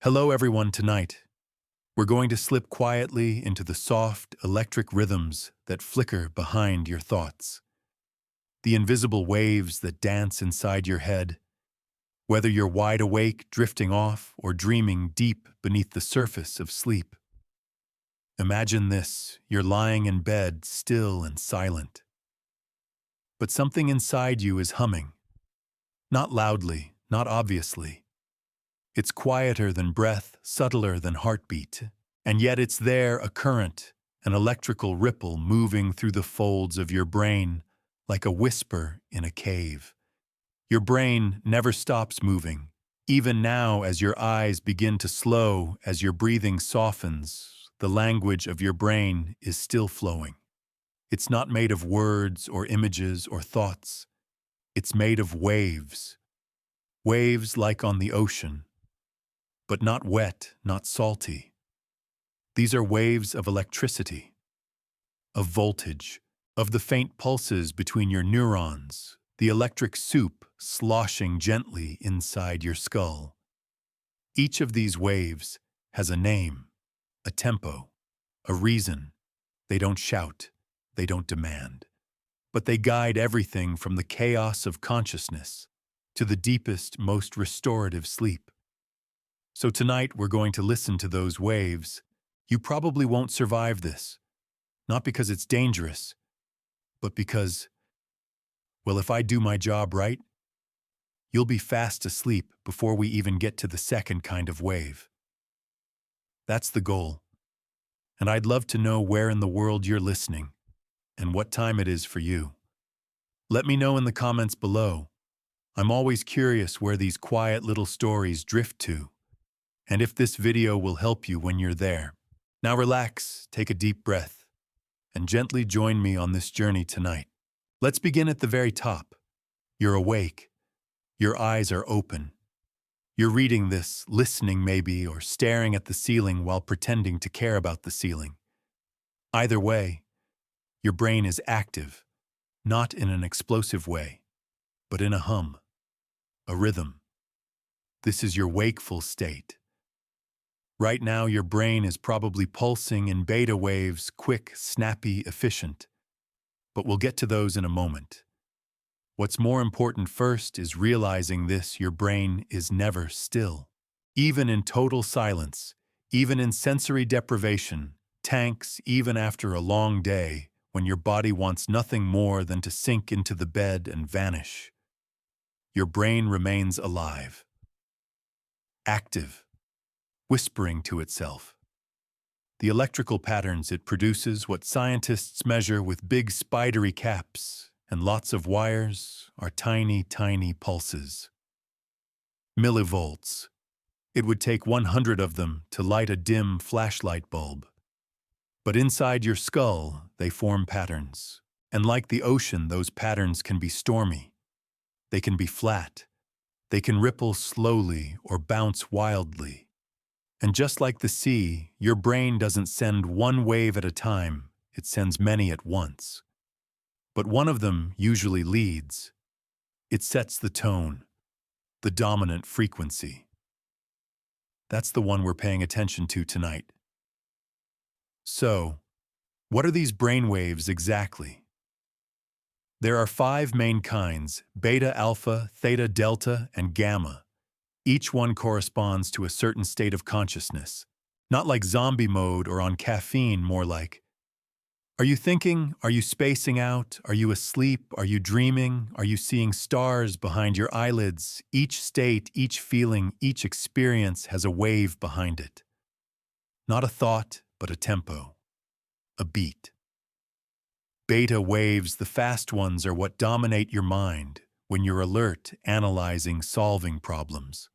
Hello, everyone. Tonight, we're going to slip quietly into the soft, electric rhythms that flicker behind your thoughts, the invisible waves that dance inside your head, whether you're wide awake, drifting off, or dreaming deep beneath the surface of sleep. Imagine this: you're lying in bed, still and silent. But something inside you is humming, not loudly, not obviously. It's quieter than breath, subtler than heartbeat, and yet it's there, a current, an electrical ripple moving through the folds of your brain like a whisper in a cave. Your brain never stops moving, even now as your eyes begin to slow, as your breathing softens, the language of your brain is still flowing. It's not made of words or images or thoughts. It's made of waves. Waves like on the ocean, but not wet, not salty. These are waves of electricity, of voltage, of the faint pulses between your neurons, the electric soup sloshing gently inside your skull. Each of these waves has a name, a tempo, a reason. They don't shout, they don't demand, but they guide everything from the chaos of consciousness to the deepest, most restorative sleep. So tonight we're going to listen to those waves. You probably won't survive this, not because it's dangerous, but because, well, if I do my job right, you'll be fast asleep before we even get to the second kind of wave. That's the goal. And I'd love to know where in the world you're listening and what time it is for you. Let me know in the comments below. I'm always curious where these quiet little stories drift to, and if this video will help you when you're there. Now relax, take a deep breath, and gently join me on this journey tonight. Let's begin at the very top. You're awake. Your eyes are open. You're reading this, listening maybe, or staring at the ceiling while pretending to care about the ceiling. Either way, your brain is active, not in an explosive way, but in a hum, a rhythm. This is your wakeful state. Right now, your brain is probably pulsing in beta waves, quick, snappy, efficient. But we'll get to those in a moment. What's more important first is realizing this: your brain is never still. Even in total silence, even in sensory deprivation, tanks, even after a long day, when your body wants nothing more than to sink into the bed and vanish, your brain remains alive, active, whispering to itself. The electrical patterns it produces, what scientists measure with big spidery caps and lots of wires, are tiny, tiny pulses. Millivolts. It would take 100 of them to light a dim flashlight bulb. But inside your skull, they form patterns. And like the ocean, those patterns can be stormy. They can be flat. They can ripple slowly or bounce wildly. And just like the sea, your brain doesn't send one wave at a time, it sends many at once. But one of them usually leads. It sets the tone, the dominant frequency. That's the one we're paying attention to tonight. So, what are these brain waves exactly? There are 5 main kinds: beta, alpha, theta, delta, and gamma. Each one corresponds to a certain state of consciousness. Not like zombie mode or on caffeine, more like, are you thinking? Are you spacing out? Are you asleep? Are you dreaming? Are you seeing stars behind your eyelids? Each state, each feeling, each experience has a wave behind it. Not a thought, but a tempo, a beat. Beta waves, the fast ones, are what dominate your mind when you're alert, analyzing, solving problems.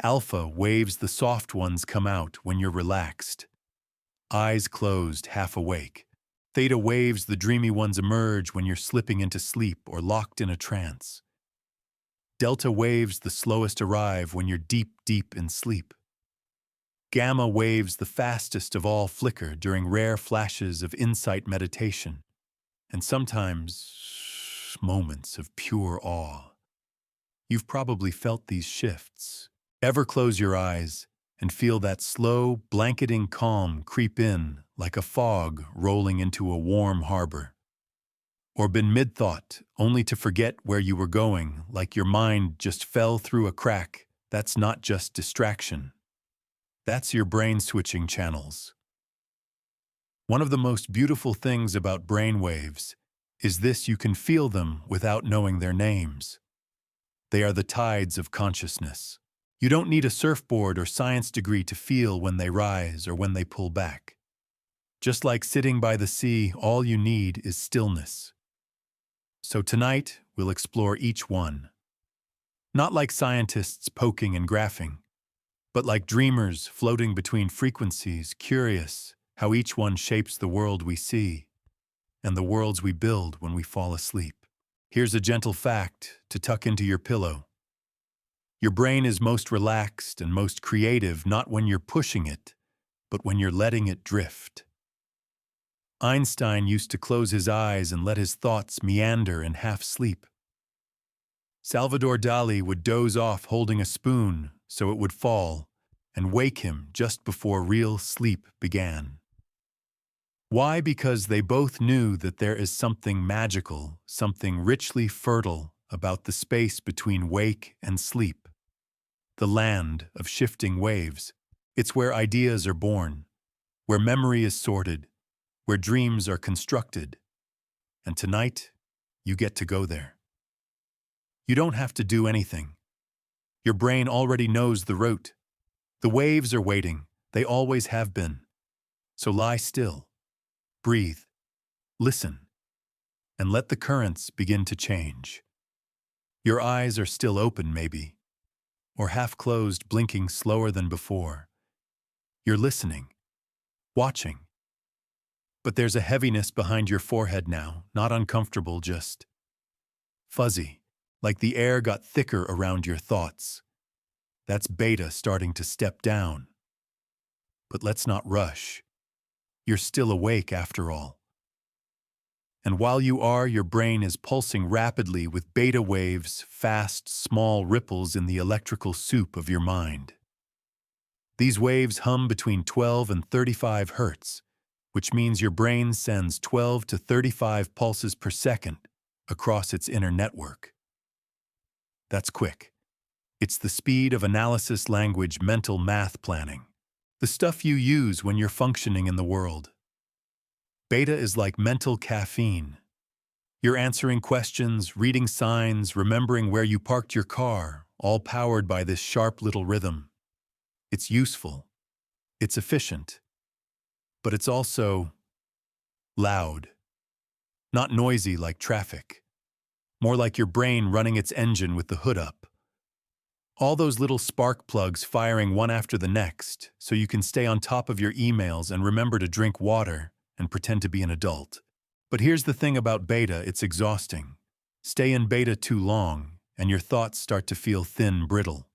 Alpha waves, the soft ones, come out when you're relaxed, eyes closed, half awake. Theta waves, the dreamy ones, emerge when you're slipping into sleep or locked in a trance. Delta waves, the slowest, arrive when you're deep, deep in sleep. Gamma waves, the fastest of all, flicker during rare flashes of insight, meditation, and sometimes moments of pure awe. You've probably felt these shifts. Ever close your eyes and feel that slow, blanketing calm creep in like a fog rolling into a warm harbor? Or been mid-thought, only to forget where you were going, like your mind just fell through a crack? That's not just distraction. That's your brain switching channels. One of the most beautiful things about brain waves is this: you can feel them without knowing their names. They are the tides of consciousness. You don't need a surfboard or science degree to feel when they rise or when they pull back. Just like sitting by the sea, all you need is stillness. So tonight, we'll explore each one. Not like scientists poking and graphing, but like dreamers floating between frequencies, curious how each one shapes the world we see and the worlds we build when we fall asleep. Here's a gentle fact to tuck into your pillow. Your brain is most relaxed and most creative not when you're pushing it, but when you're letting it drift. Einstein used to close his eyes and let his thoughts meander in half-sleep. Salvador Dali would doze off holding a spoon so it would fall and wake him just before real sleep began. Why? Because they both knew that there is something magical, something richly fertile about the space between wake and sleep. The land of shifting waves. It's where ideas are born, where memory is sorted, where dreams are constructed. And tonight, you get to go there. You don't have to do anything. Your brain already knows the route. The waves are waiting. They always have been. So lie still, breathe, listen, and let the currents begin to change. Your eyes are still open, maybe, or half closed, blinking slower than before. You're listening, watching. But there's a heaviness behind your forehead now, not uncomfortable, just fuzzy, like the air got thicker around your thoughts. That's beta starting to step down. But let's not rush. You're still awake after all. And while you are, your brain is pulsing rapidly with beta waves, fast, small ripples in the electrical soup of your mind. These waves hum between 12 and 35 hertz, which means your brain sends 12 to 35 pulses per second across its inner network. That's quick. It's the speed of analysis language, mental math planning. The stuff you use when you're functioning in the world. Beta is like mental caffeine. You're answering questions, reading signs, remembering where you parked your car, all powered by this sharp little rhythm. It's useful. It's efficient. But it's also loud. Not noisy like traffic. More like your brain running its engine with the hood up. All those little spark plugs firing one after the next, so you can stay on top of your emails and remember to drink water and pretend to be an adult. But here's the thing about beta: it's exhausting. Stay in beta too long, and your thoughts start to feel thin, brittle.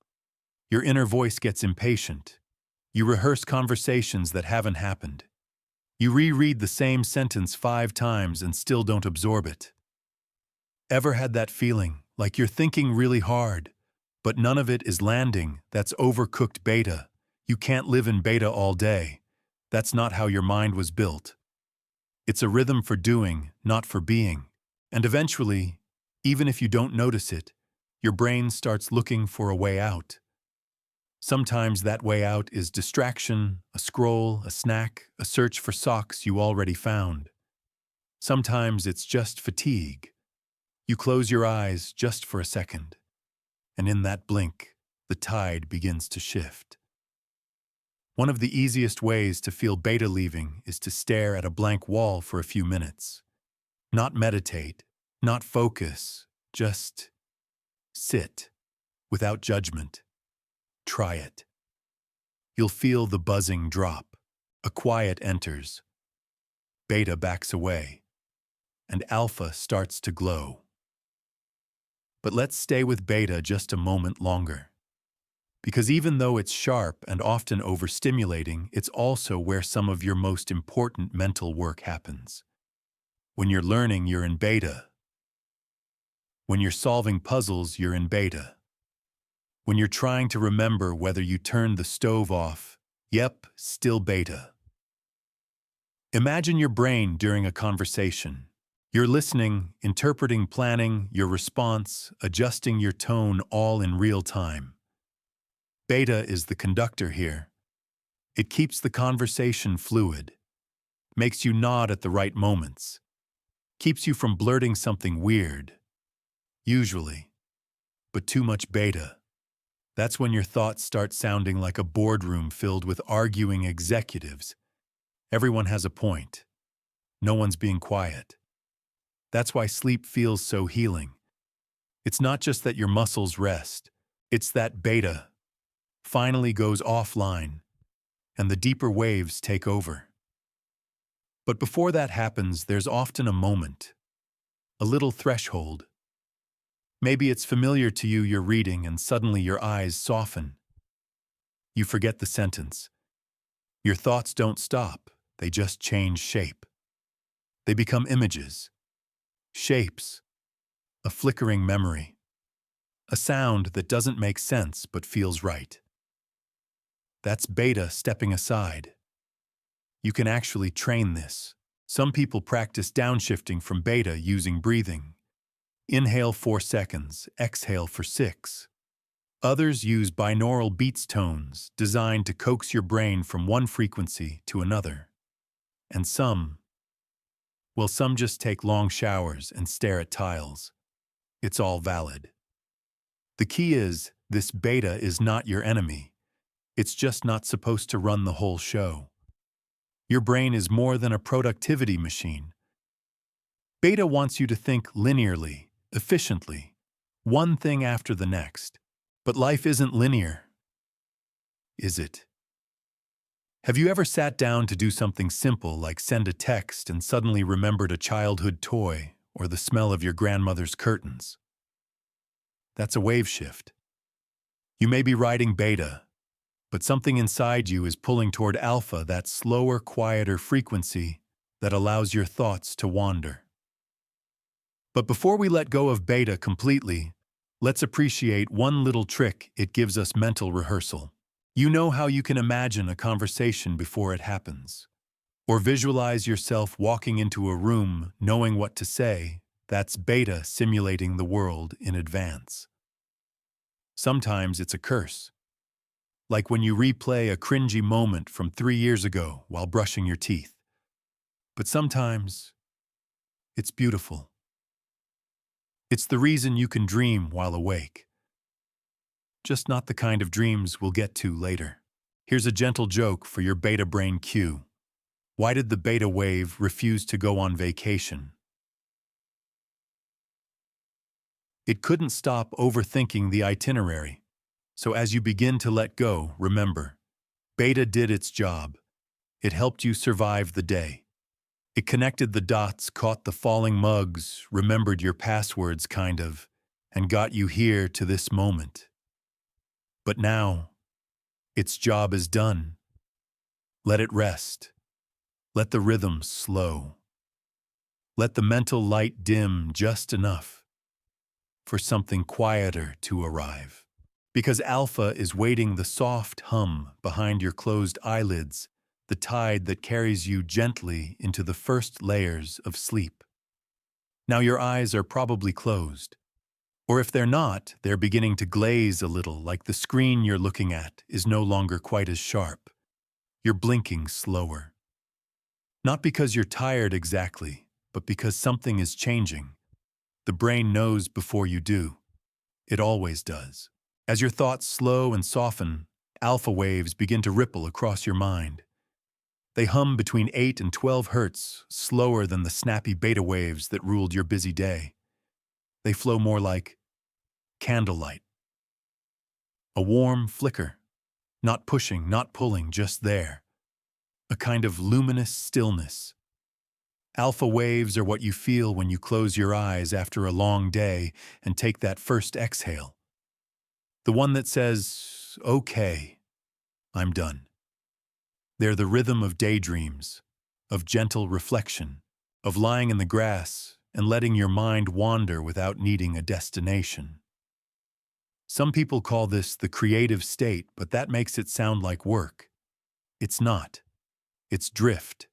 Your inner voice gets impatient. You rehearse conversations that haven't happened. You reread the same sentence 5 times and still don't absorb it. Ever had that feeling, like you're thinking really hard, but none of it is landing? That's overcooked beta. You can't live in beta all day. That's not how your mind was built. It's a rhythm for doing, not for being. And eventually, even if you don't notice it, your brain starts looking for a way out. Sometimes that way out is distraction, a scroll, a snack, a search for socks you already found. Sometimes it's just fatigue. You close your eyes just for a second, and in that blink, the tide begins to shift. One of the easiest ways to feel beta leaving is to stare at a blank wall for a few minutes. Not meditate, not focus, just sit, without judgment. Try it. You'll feel the buzzing drop. A quiet enters. Beta backs away, and alpha starts to glow. But let's stay with beta just a moment longer. Because even though it's sharp and often overstimulating, it's also where some of your most important mental work happens. When you're learning, you're in beta. When you're solving puzzles, you're in beta. When you're trying to remember whether you turned the stove off, yep, still beta. Imagine your brain during a conversation. You're listening, interpreting, planning your response, adjusting your tone all in real time. Beta is the conductor here. It keeps the conversation fluid, makes you nod at the right moments, keeps you from blurting something weird, usually, but too much beta. That's when your thoughts start sounding like a boardroom filled with arguing executives. Everyone has a point. No one's being quiet. That's why sleep feels so healing. It's not just that your muscles rest. It's that beta finally goes offline and the deeper waves take over. But before that happens, there's often a moment, a little threshold. Maybe it's familiar to you, you're reading and suddenly your eyes soften. You forget the sentence. Your thoughts don't stop, they just change shape. They become images, shapes, a flickering memory, a sound that doesn't make sense but feels right. That's beta stepping aside. You can actually train this. Some people practice downshifting from beta using breathing. Inhale 4 seconds, exhale for 6. Others use binaural beats tones designed to coax your brain from one frequency to another. And some just take long showers and stare at tiles. It's all valid. The key is, this beta is not your enemy. It's just not supposed to run the whole show. Your brain is more than a productivity machine. Beta wants you to think linearly, efficiently, one thing after the next. But life isn't linear, is it? Have you ever sat down to do something simple like send a text and suddenly remembered a childhood toy or the smell of your grandmother's curtains? That's a wave shift. You may be riding beta, but something inside you is pulling toward alpha, that slower, quieter frequency that allows your thoughts to wander. But before we let go of beta completely, let's appreciate one little trick it gives us: mental rehearsal. You know how you can imagine a conversation before it happens, or visualize yourself walking into a room knowing what to say. That's beta simulating the world in advance. Sometimes it's a curse, like when you replay a cringy moment from 3 years ago while brushing your teeth. But sometimes it's beautiful. It's the reason you can dream while awake. Just not the kind of dreams we'll get to later. Here's a gentle joke for your beta brain cue. Why did the beta wave refuse to go on vacation? It couldn't stop overthinking the itinerary. So as you begin to let go, remember, beta did its job. It helped you survive the day. It connected the dots, caught the falling mugs, remembered your passwords kind of, and got you here to this moment. But now, its job is done. Let it rest. Let the rhythm slow. Let the mental light dim just enough for something quieter to arrive. Because alpha is waiting, the soft hum behind your closed eyelids, the tide that carries you gently into the first layers of sleep. Now your eyes are probably closed. Or if they're not, they're beginning to glaze a little, like the screen you're looking at is no longer quite as sharp. You're blinking slower. Not because you're tired exactly, but because something is changing. The brain knows before you do. It always does. As your thoughts slow and soften, alpha waves begin to ripple across your mind. They hum between 8 and 12 hertz, slower than the snappy beta waves that ruled your busy day. They flow more like candlelight. A warm flicker, not pushing, not pulling, just there. A kind of luminous stillness. Alpha waves are what you feel when you close your eyes after a long day and take that first exhale. The one that says, okay, I'm done. They're the rhythm of daydreams, of gentle reflection, of lying in the grass and letting your mind wander without needing a destination. Some people call this the creative state, but that makes it sound like work. It's not. It's drift,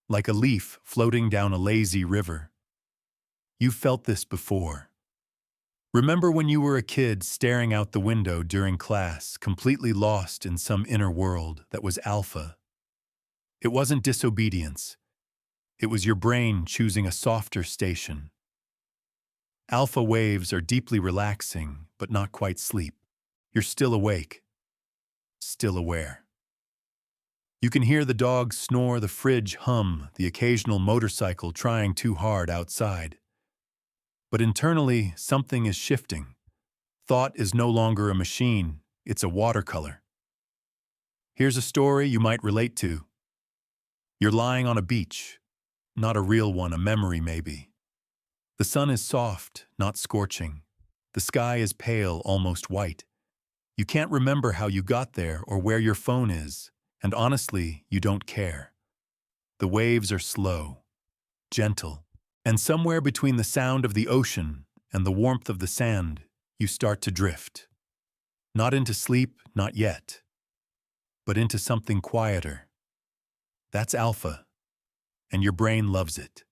like a leaf floating down a lazy river. You've felt this before. Remember when you were a kid staring out the window during class, completely lost in some inner world that was alpha? It wasn't disobedience. It was your brain choosing a softer station. Alpha waves are deeply relaxing, but not quite sleep. You're still awake, still aware. You can hear the dog snore, the fridge hum, the occasional motorcycle trying too hard outside. But internally, something is shifting. Thought is no longer a machine, it's a watercolor. Here's a story you might relate to. You're lying on a beach. Not a real one, a memory maybe. The sun is soft, not scorching. The sky is pale, almost white. You can't remember how you got there or where your phone is, and honestly, you don't care. The waves are slow, gentle, and somewhere between the sound of the ocean and the warmth of the sand, you start to drift. Not into sleep, not yet, but into something quieter. That's alpha, and your brain loves it.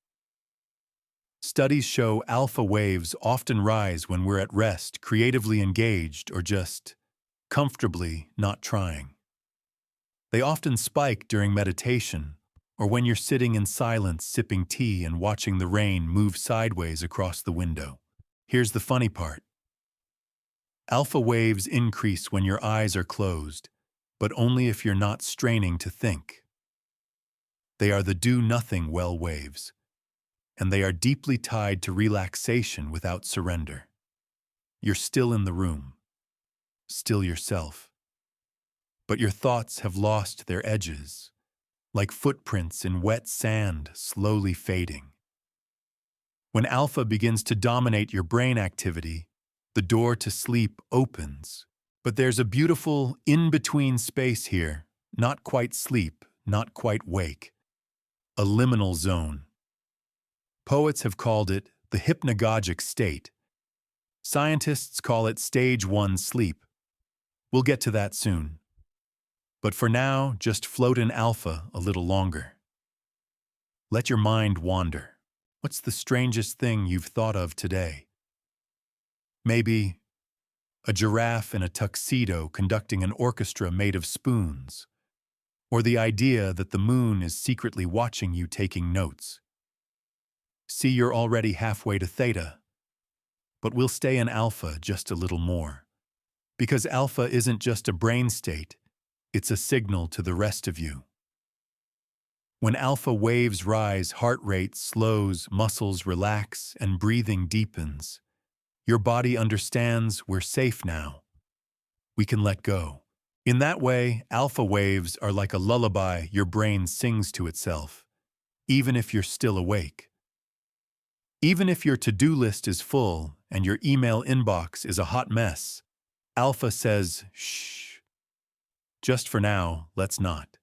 Studies show alpha waves often rise when we're at rest, creatively engaged, or just comfortably not trying. They often spike during meditation, or when you're sitting in silence sipping tea and watching the rain move sideways across the window. Here's the funny part. Alpha waves increase when your eyes are closed, but only if you're not straining to think. They are the do-nothing well waves, and they are deeply tied to relaxation without surrender. You're still in the room, still yourself, but your thoughts have lost their edges, like footprints in wet sand slowly fading. When alpha begins to dominate your brain activity, the door to sleep opens. But there's a beautiful in-between space here, not quite sleep, not quite wake, a liminal zone. Poets have called it the hypnagogic state. Scientists call it stage 1 sleep. We'll get to that soon. But for now, just float in alpha a little longer. Let your mind wander. What's the strangest thing you've thought of today? Maybe a giraffe in a tuxedo conducting an orchestra made of spoons, or the idea that the moon is secretly watching you taking notes. See, you're already halfway to theta. But we'll stay in alpha just a little more. Because alpha isn't just a brain state, it's a signal to the rest of you. When alpha waves rise, heart rate slows, muscles relax, and breathing deepens. Your body understands we're safe now. We can let go. In that way, alpha waves are like a lullaby your brain sings to itself, even if you're still awake. Even if your to-do list is full and your email inbox is a hot mess, alpha says, shh. Just for now, let's not.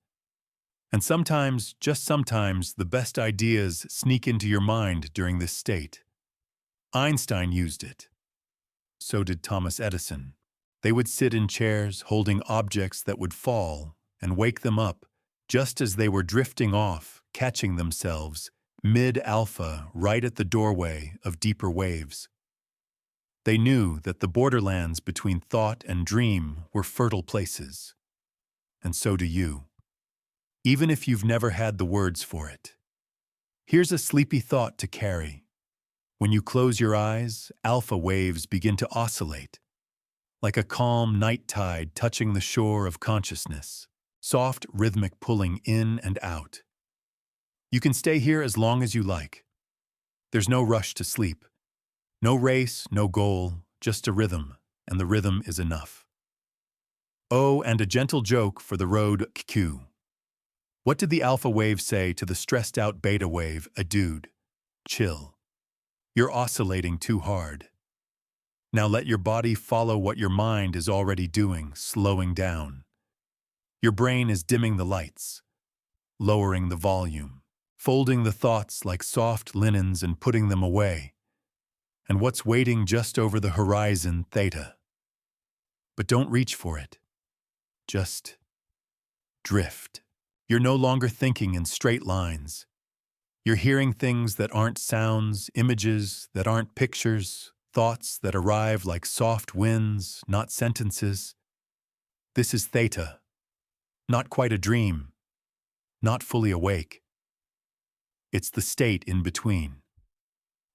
And sometimes, just sometimes, the best ideas sneak into your mind during this state. Einstein used it. So did Thomas Edison. They would sit in chairs holding objects that would fall and wake them up just as they were drifting off, catching themselves mid-alpha right at the doorway of deeper waves. They knew that the borderlands between thought and dream were fertile places. And so do you, even if you've never had the words for it. Here's a sleepy thought to carry. When you close your eyes, alpha waves begin to oscillate, like a calm night tide touching the shore of consciousness, soft rhythmic pulling in and out. You can stay here as long as you like. There's no rush to sleep. No race, no goal, just a rhythm, and the rhythm is enough. Oh, and a gentle joke for the road Q. What did the alpha wave say to the stressed-out beta wave, a dude? Chill. You're oscillating too hard. Now let your body follow what your mind is already doing, slowing down. Your brain is dimming the lights, lowering the volume, folding the thoughts like soft linens and putting them away. And what's waiting just over the horizon, theta? But don't reach for it. Just drift. You're no longer thinking in straight lines. You're hearing things that aren't sounds, images that aren't pictures, thoughts that arrive like soft winds, not sentences. This is theta. Not quite a dream. Not fully awake. It's the state in between.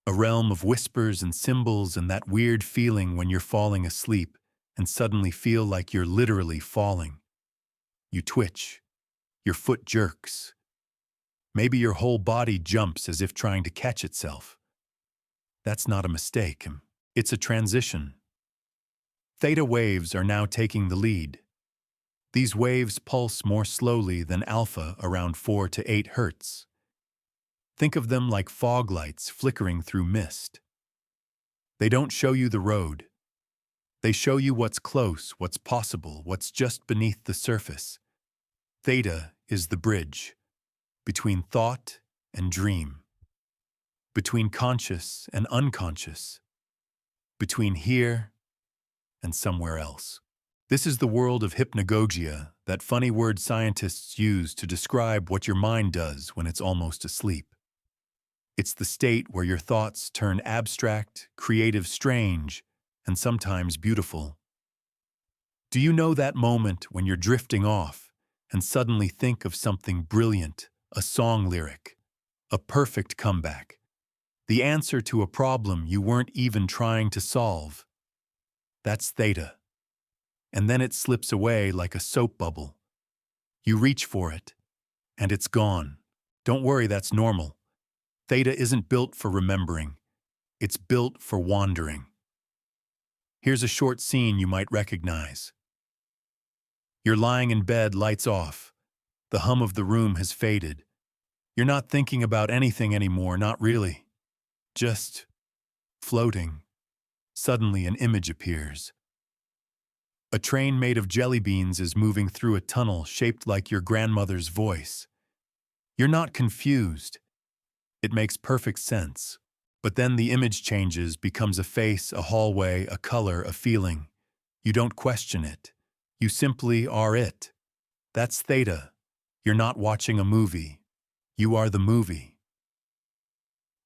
A realm of whispers and symbols and that weird feeling when you're falling asleep and suddenly feel like you're literally falling. You twitch. Your foot jerks. Maybe your whole body jumps as if trying to catch itself. That's not a mistake. It's a transition. Theta waves are now taking the lead. These waves pulse more slowly than alpha, around 4 to 8 hertz. Think of them like fog lights flickering through mist. They don't show you the road. They show you what's close, what's possible, what's just beneath the surface. Theta is the bridge between thought and dream, between conscious and unconscious, between here and somewhere else. This is the world of hypnagogia, that funny word scientists use to describe what your mind does when it's almost asleep. It's the state where your thoughts turn abstract, creative, strange, and sometimes beautiful. Do you know that moment when you're drifting off and suddenly think of something brilliant, a song lyric, a perfect comeback, the answer to a problem you weren't even trying to solve? That's theta. And then it slips away like a soap bubble. You reach for it, and it's gone. Don't worry, that's normal. Theta isn't built for remembering. It's built for wandering. Here's a short scene you might recognize. You're lying in bed, lights off. The hum of the room has faded. You're not thinking about anything anymore, not really. Just floating. Suddenly an image appears. A train made of jelly beans is moving through a tunnel shaped like your grandmother's voice. You're not confused. It makes perfect sense. But then the image changes, becomes a face, a hallway, a color, a feeling. You don't question it. You simply are it. That's theta. You're not watching a movie. You are the movie.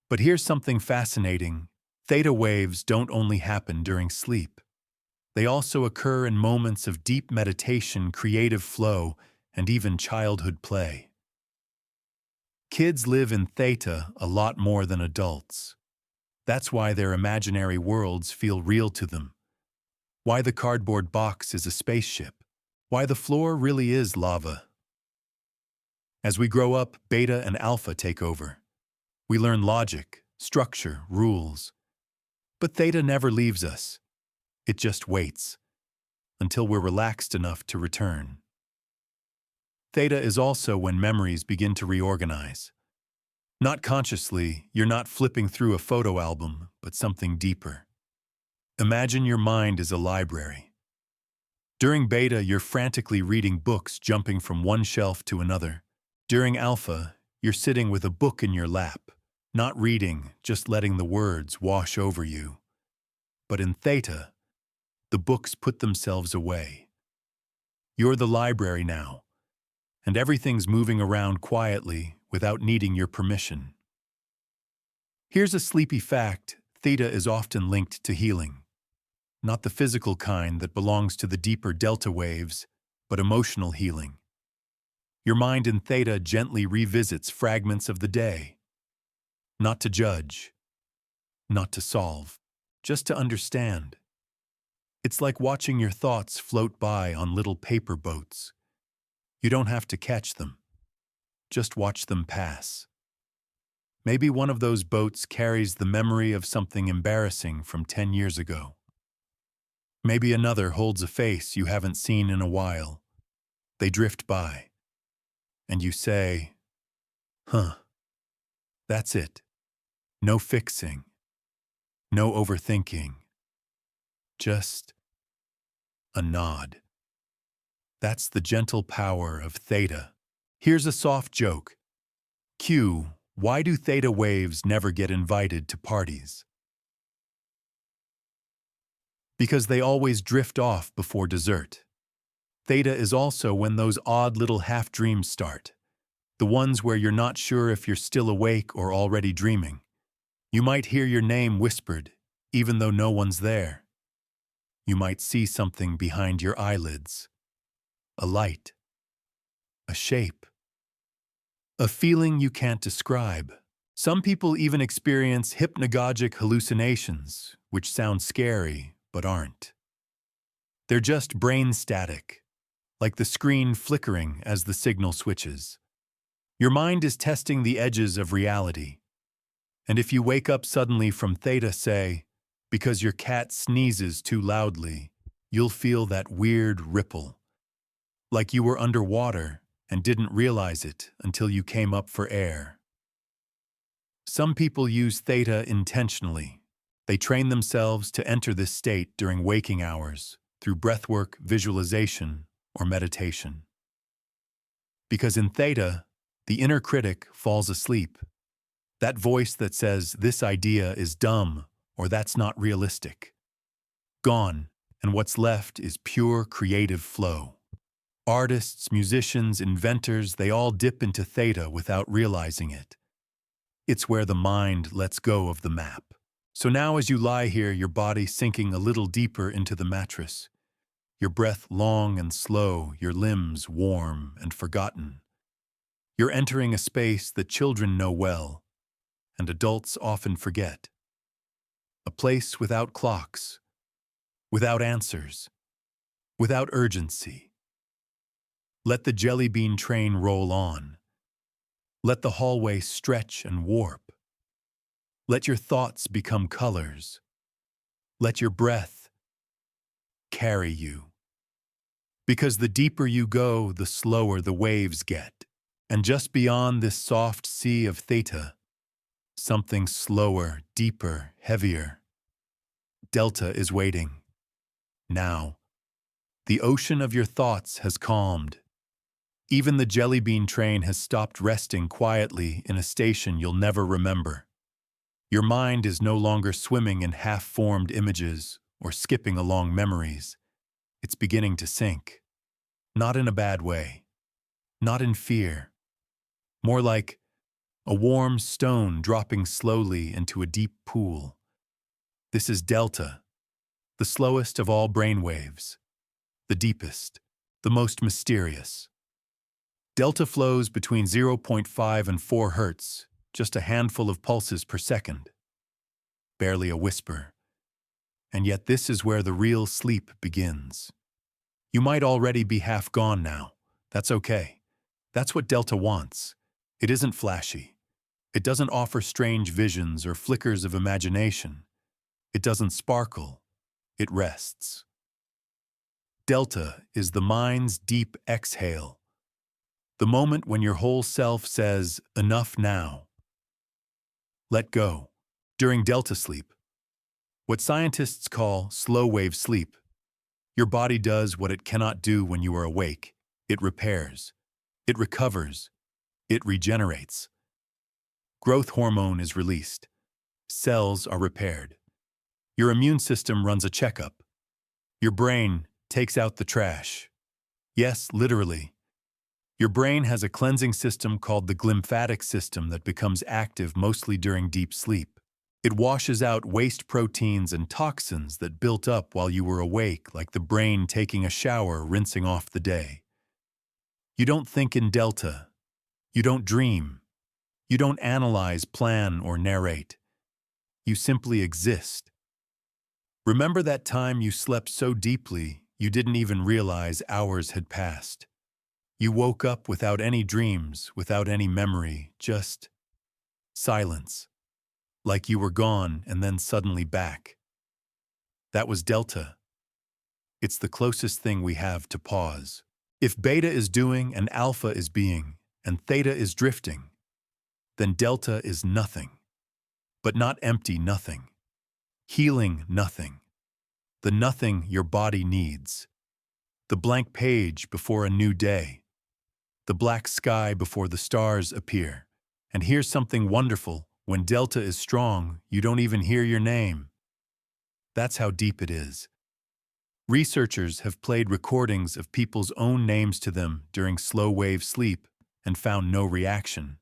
But here's something fascinating. Theta waves don't only happen during sleep. They also occur in moments of deep meditation, creative flow, and even childhood play. Kids live in theta a lot more than adults. That's why their imaginary worlds feel real to them. Why the cardboard box is a spaceship. Why the floor really is lava. As we grow up, beta and alpha take over. We learn logic, structure, rules. But theta never leaves us. It just waits until we're relaxed enough to return. Theta is also when memories begin to reorganize. Not consciously, you're not flipping through a photo album, but something deeper. Imagine your mind is a library. During beta, you're frantically reading books, jumping from one shelf to another. During alpha, you're sitting with a book in your lap, not reading, just letting the words wash over you. But in theta, the books put themselves away. You're the library now, and everything's moving around quietly without needing your permission. Here's a sleepy fact: theta is often linked to healing. Not the physical kind that belongs to the deeper delta waves, but emotional healing. Your mind in theta gently revisits fragments of the day. Not to judge, not to solve, just to understand. It's like watching your thoughts float by on little paper boats. You don't have to catch them. Just watch them pass. Maybe one of those boats carries the memory of something embarrassing from 10 years ago. Maybe another holds a face you haven't seen in a while. They drift by. And you say, "Huh, that's it. No fixing. No overthinking. Just a nod." That's the gentle power of theta. Here's a soft joke. Q, why do theta waves never get invited to parties? because they always drift off before dessert. Theta is also when those odd little half-dreams start, the ones where you're not sure if you're still awake or already dreaming. You might hear your name whispered, even though no one's there. You might see something behind your eyelids, a light, a shape, a feeling you can't describe. Some people even experience hypnagogic hallucinations, which sound scary but aren't. They're just brain static, like the screen flickering as the signal switches. Your mind is testing the edges of reality. And if you wake up suddenly from theta, say, because your cat sneezes too loudly, you'll feel that weird ripple, like you were underwater and didn't realize it until you came up for air. Some people use theta intentionally. They train themselves to enter this state during waking hours through breathwork, visualization, or meditation. Because in theta, the inner critic falls asleep. That voice that says, this idea is dumb or that's not realistic. Gone, and what's left is pure creative flow. Artists, musicians, inventors, they all dip into theta without realizing it. It's where the mind lets go of the map. So now as you lie here, your body sinking a little deeper into the mattress, your breath long and slow, your limbs warm and forgotten. You're entering a space that children know well, and adults often forget. A place without clocks, without answers, without urgency. Let the jelly bean train roll on. Let the hallway stretch and warp. Let your thoughts become colors. Let your breath carry you. Because the deeper you go, the slower the waves get. And just beyond this soft sea of theta, something slower, deeper, heavier. Delta is waiting. Now, the ocean of your thoughts has calmed. Even the jelly bean train has stopped resting quietly in a station you'll never remember. Your mind is no longer swimming in half-formed images or skipping along memories. It's beginning to sink. Not in a bad way. Not in fear. More like a warm stone dropping slowly into a deep pool. This is delta, the slowest of all brainwaves, the deepest, the most mysterious. Delta flows between 0.5 and 4 hertz, just a handful of pulses per second. Barely a whisper. And yet this is where the real sleep begins. You might already be half gone now. That's okay. That's what delta wants. It isn't flashy. It doesn't offer strange visions or flickers of imagination. It doesn't sparkle. It rests. Delta is the mind's deep exhale. The moment when your whole self says, enough now. Let go. During delta sleep, what scientists call slow-wave sleep, your body does what it cannot do when you are awake. It repairs. It recovers. It regenerates. Growth hormone is released. Cells are repaired. Your immune system runs a checkup. Your brain takes out the trash. Yes, literally. Your brain has a cleansing system called the glymphatic system that becomes active mostly during deep sleep. It washes out waste proteins and toxins that built up while you were awake, like the brain taking a shower, rinsing off the day. You don't think in delta. You don't dream. You don't analyze, plan, or narrate. You simply exist. Remember that time you slept so deeply you didn't even realize hours had passed. You woke up without any dreams, without any memory, just silence. Like you were gone and then suddenly back. That was delta. It's the closest thing we have to pause. If beta is doing and alpha is being, and theta is drifting, then delta is nothing. But not empty nothing. Healing nothing. The nothing your body needs. The blank page before a new day. The black sky before the stars appear. And here's something wonderful. When delta is strong, you don't even hear your name. That's how deep it is. Researchers have played recordings of people's own names to them during slow-wave sleep and found no reaction.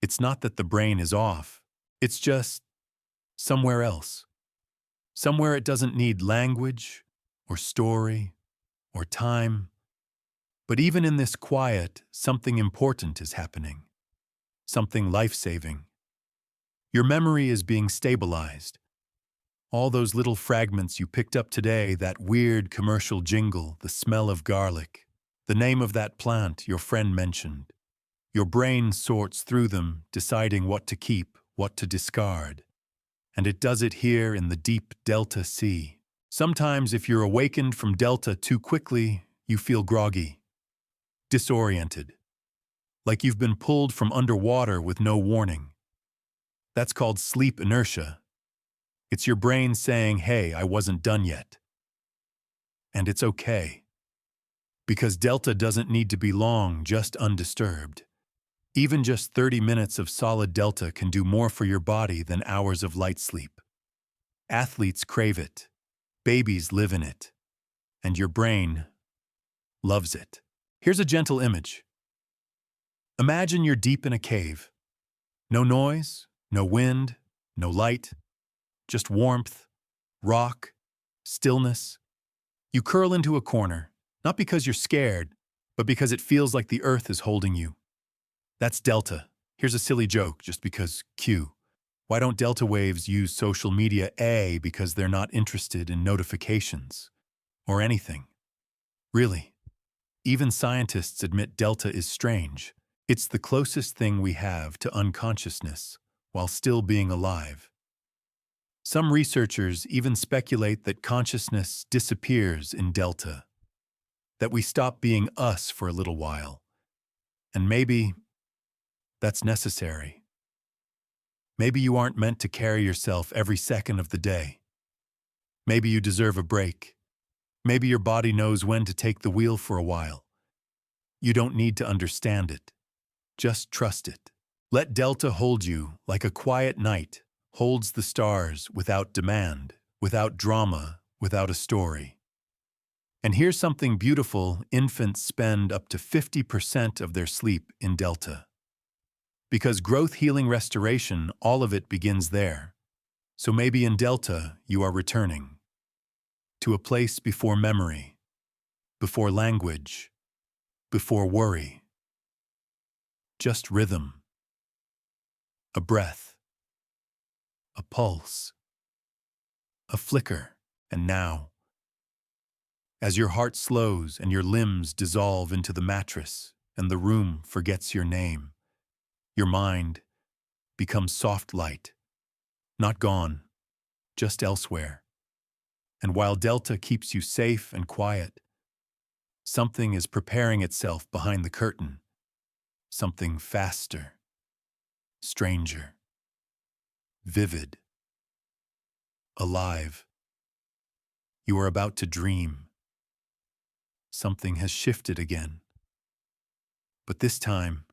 It's not that the brain is off, it's just somewhere else. Somewhere it doesn't need language or story or time. But even in this quiet, something important is happening. Something life-saving. Your memory is being stabilized. All those little fragments you picked up today, that weird commercial jingle, the smell of garlic, the name of that plant your friend mentioned. Your brain sorts through them, deciding what to keep, what to discard. And it does it here in the deep Delta Sea. Sometimes if you're awakened from Delta too quickly, you feel groggy, disoriented, like you've been pulled from underwater with no warning. That's called sleep inertia. It's your brain saying, hey, I wasn't done yet. And it's okay. Because Delta doesn't need to be long, just undisturbed. Even just 30 minutes of solid Delta can do more for your body than hours of light sleep. Athletes crave it. Babies live in it. And your brain loves it. Here's a gentle image. Imagine you're deep in a cave. No noise, no wind, no light. Just warmth, rock, stillness. You curl into a corner, not because you're scared, but because it feels like the earth is holding you. That's Delta. Here's a silly joke, just because Q. Why don't Delta waves use social media? A, because they're not interested in notifications or anything. Really. Even scientists admit Delta is strange. It's the closest thing we have to unconsciousness, while still being alive. Some researchers even speculate that consciousness disappears in Delta, that we stop being us for a little while. And maybe that's necessary. Maybe you aren't meant to carry yourself every second of the day. Maybe you deserve a break. Maybe your body knows when to take the wheel for a while. You don't need to understand it. Just trust it. Let Delta hold you like a quiet night holds the stars without demand, without drama, without a story. And here's something beautiful: infants spend up to 50% of their sleep in Delta. Because growth, healing, restoration, all of it begins there. So maybe in Delta you are returning to a place before memory, before language, before worry. Just rhythm, a breath, a pulse, a flicker, and now, as your heart slows and your limbs dissolve into the mattress and the room forgets your name, your mind becomes soft light, not gone, just elsewhere. And while Delta keeps you safe and quiet, something is preparing itself behind the curtain, something faster, stranger, vivid, alive. You are about to dream. Something has shifted again. But this time,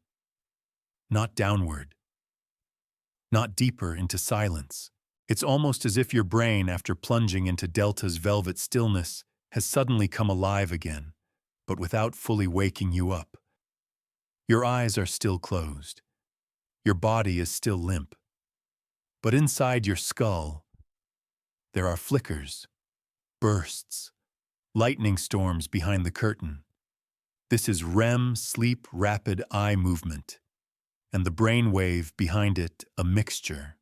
not downward, not deeper into silence. It's almost as if your brain, after plunging into Delta's velvet stillness, has suddenly come alive again, but without fully waking you up. Your eyes are still closed. Your body is still limp. But inside your skull, there are flickers, bursts, lightning storms behind the curtain. This is REM, sleep rapid eye movement, and the brain wave behind it a mixture.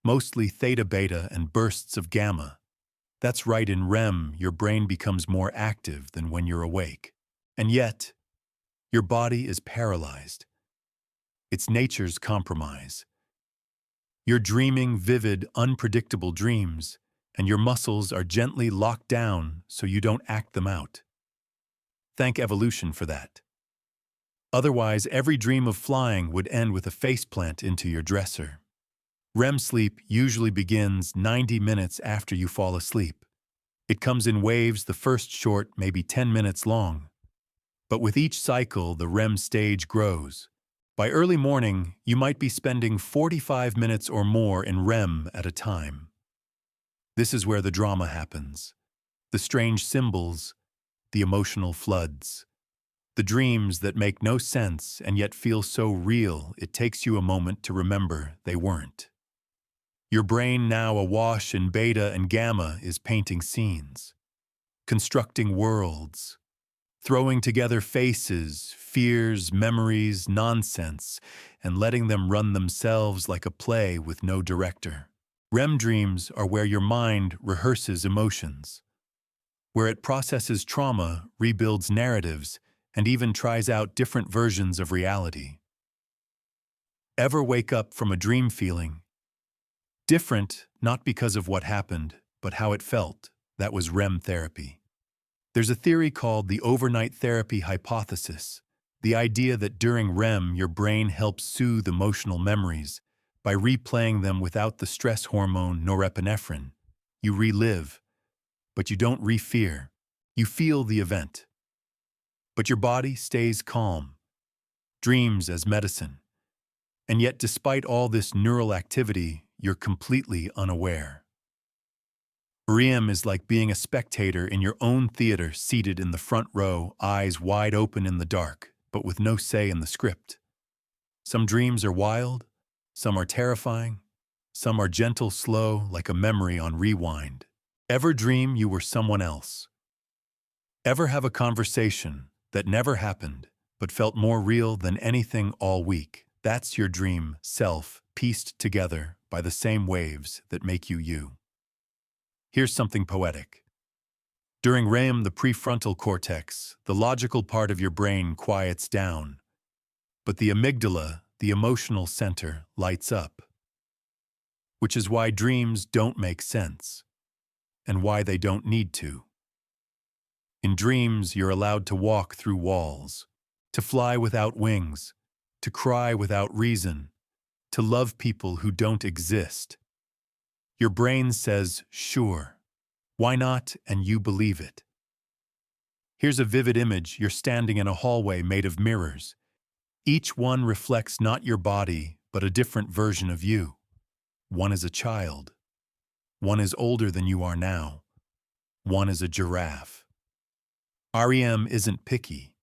Mostly theta-beta and bursts of gamma. That's right, in REM, your brain becomes more active than when you're awake. And yet, your body is paralyzed. It's nature's compromise. You're dreaming vivid, unpredictable dreams, and your muscles are gently locked down so you don't act them out. Thank evolution for that. Otherwise, every dream of flying would end with a faceplant into your dresser. REM sleep usually begins 90 minutes after you fall asleep. It comes in waves, the first short, maybe 10 minutes long. But with each cycle, the REM stage grows. By early morning, you might be spending 45 minutes or more in REM at a time. This is where the drama happens. The strange symbols, the emotional floods, the dreams that make no sense and yet feel so real it takes you a moment to remember they weren't. Your brain, now awash in beta and gamma, is painting scenes, constructing worlds, throwing together faces, fears, memories, nonsense, and letting them run themselves like a play with no director. REM dreams are where your mind rehearses emotions, where it processes trauma, rebuilds narratives, and even tries out different versions of reality. Ever wake up from a dream feeling different, not because of what happened, but how it felt? That was REM therapy. There's a theory called the overnight therapy hypothesis, the idea that during REM your brain helps soothe emotional memories by replaying them without the stress hormone norepinephrine. You relive, but you don't re-fear. You feel the event. But your body stays calm, dreams as medicine. And yet, despite all this neural activity, you're completely unaware. REM is like being a spectator in your own theater, seated in the front row, eyes wide open in the dark, but with no say in the script. Some dreams are wild, some are terrifying, some are gentle, slow, like a memory on rewind. Ever dream you were someone else? Ever have a conversation that never happened, but felt more real than anything all week? That's your dream self, pieced together by the same waves that make you you. Here's something poetic. During REM, the prefrontal cortex, the logical part of your brain, quiets down, but the amygdala, the emotional center, lights up. Which is why dreams don't make sense, and why they don't need to. In dreams, you're allowed to walk through walls, to fly without wings, to cry without reason, to love people who don't exist. Your brain says, sure, why not, and you believe it. Here's a vivid image. You're standing in a hallway made of mirrors. Each one reflects not your body, but a different version of you. One is a child. One is older than you are now. One is a giraffe. REM isn't picky.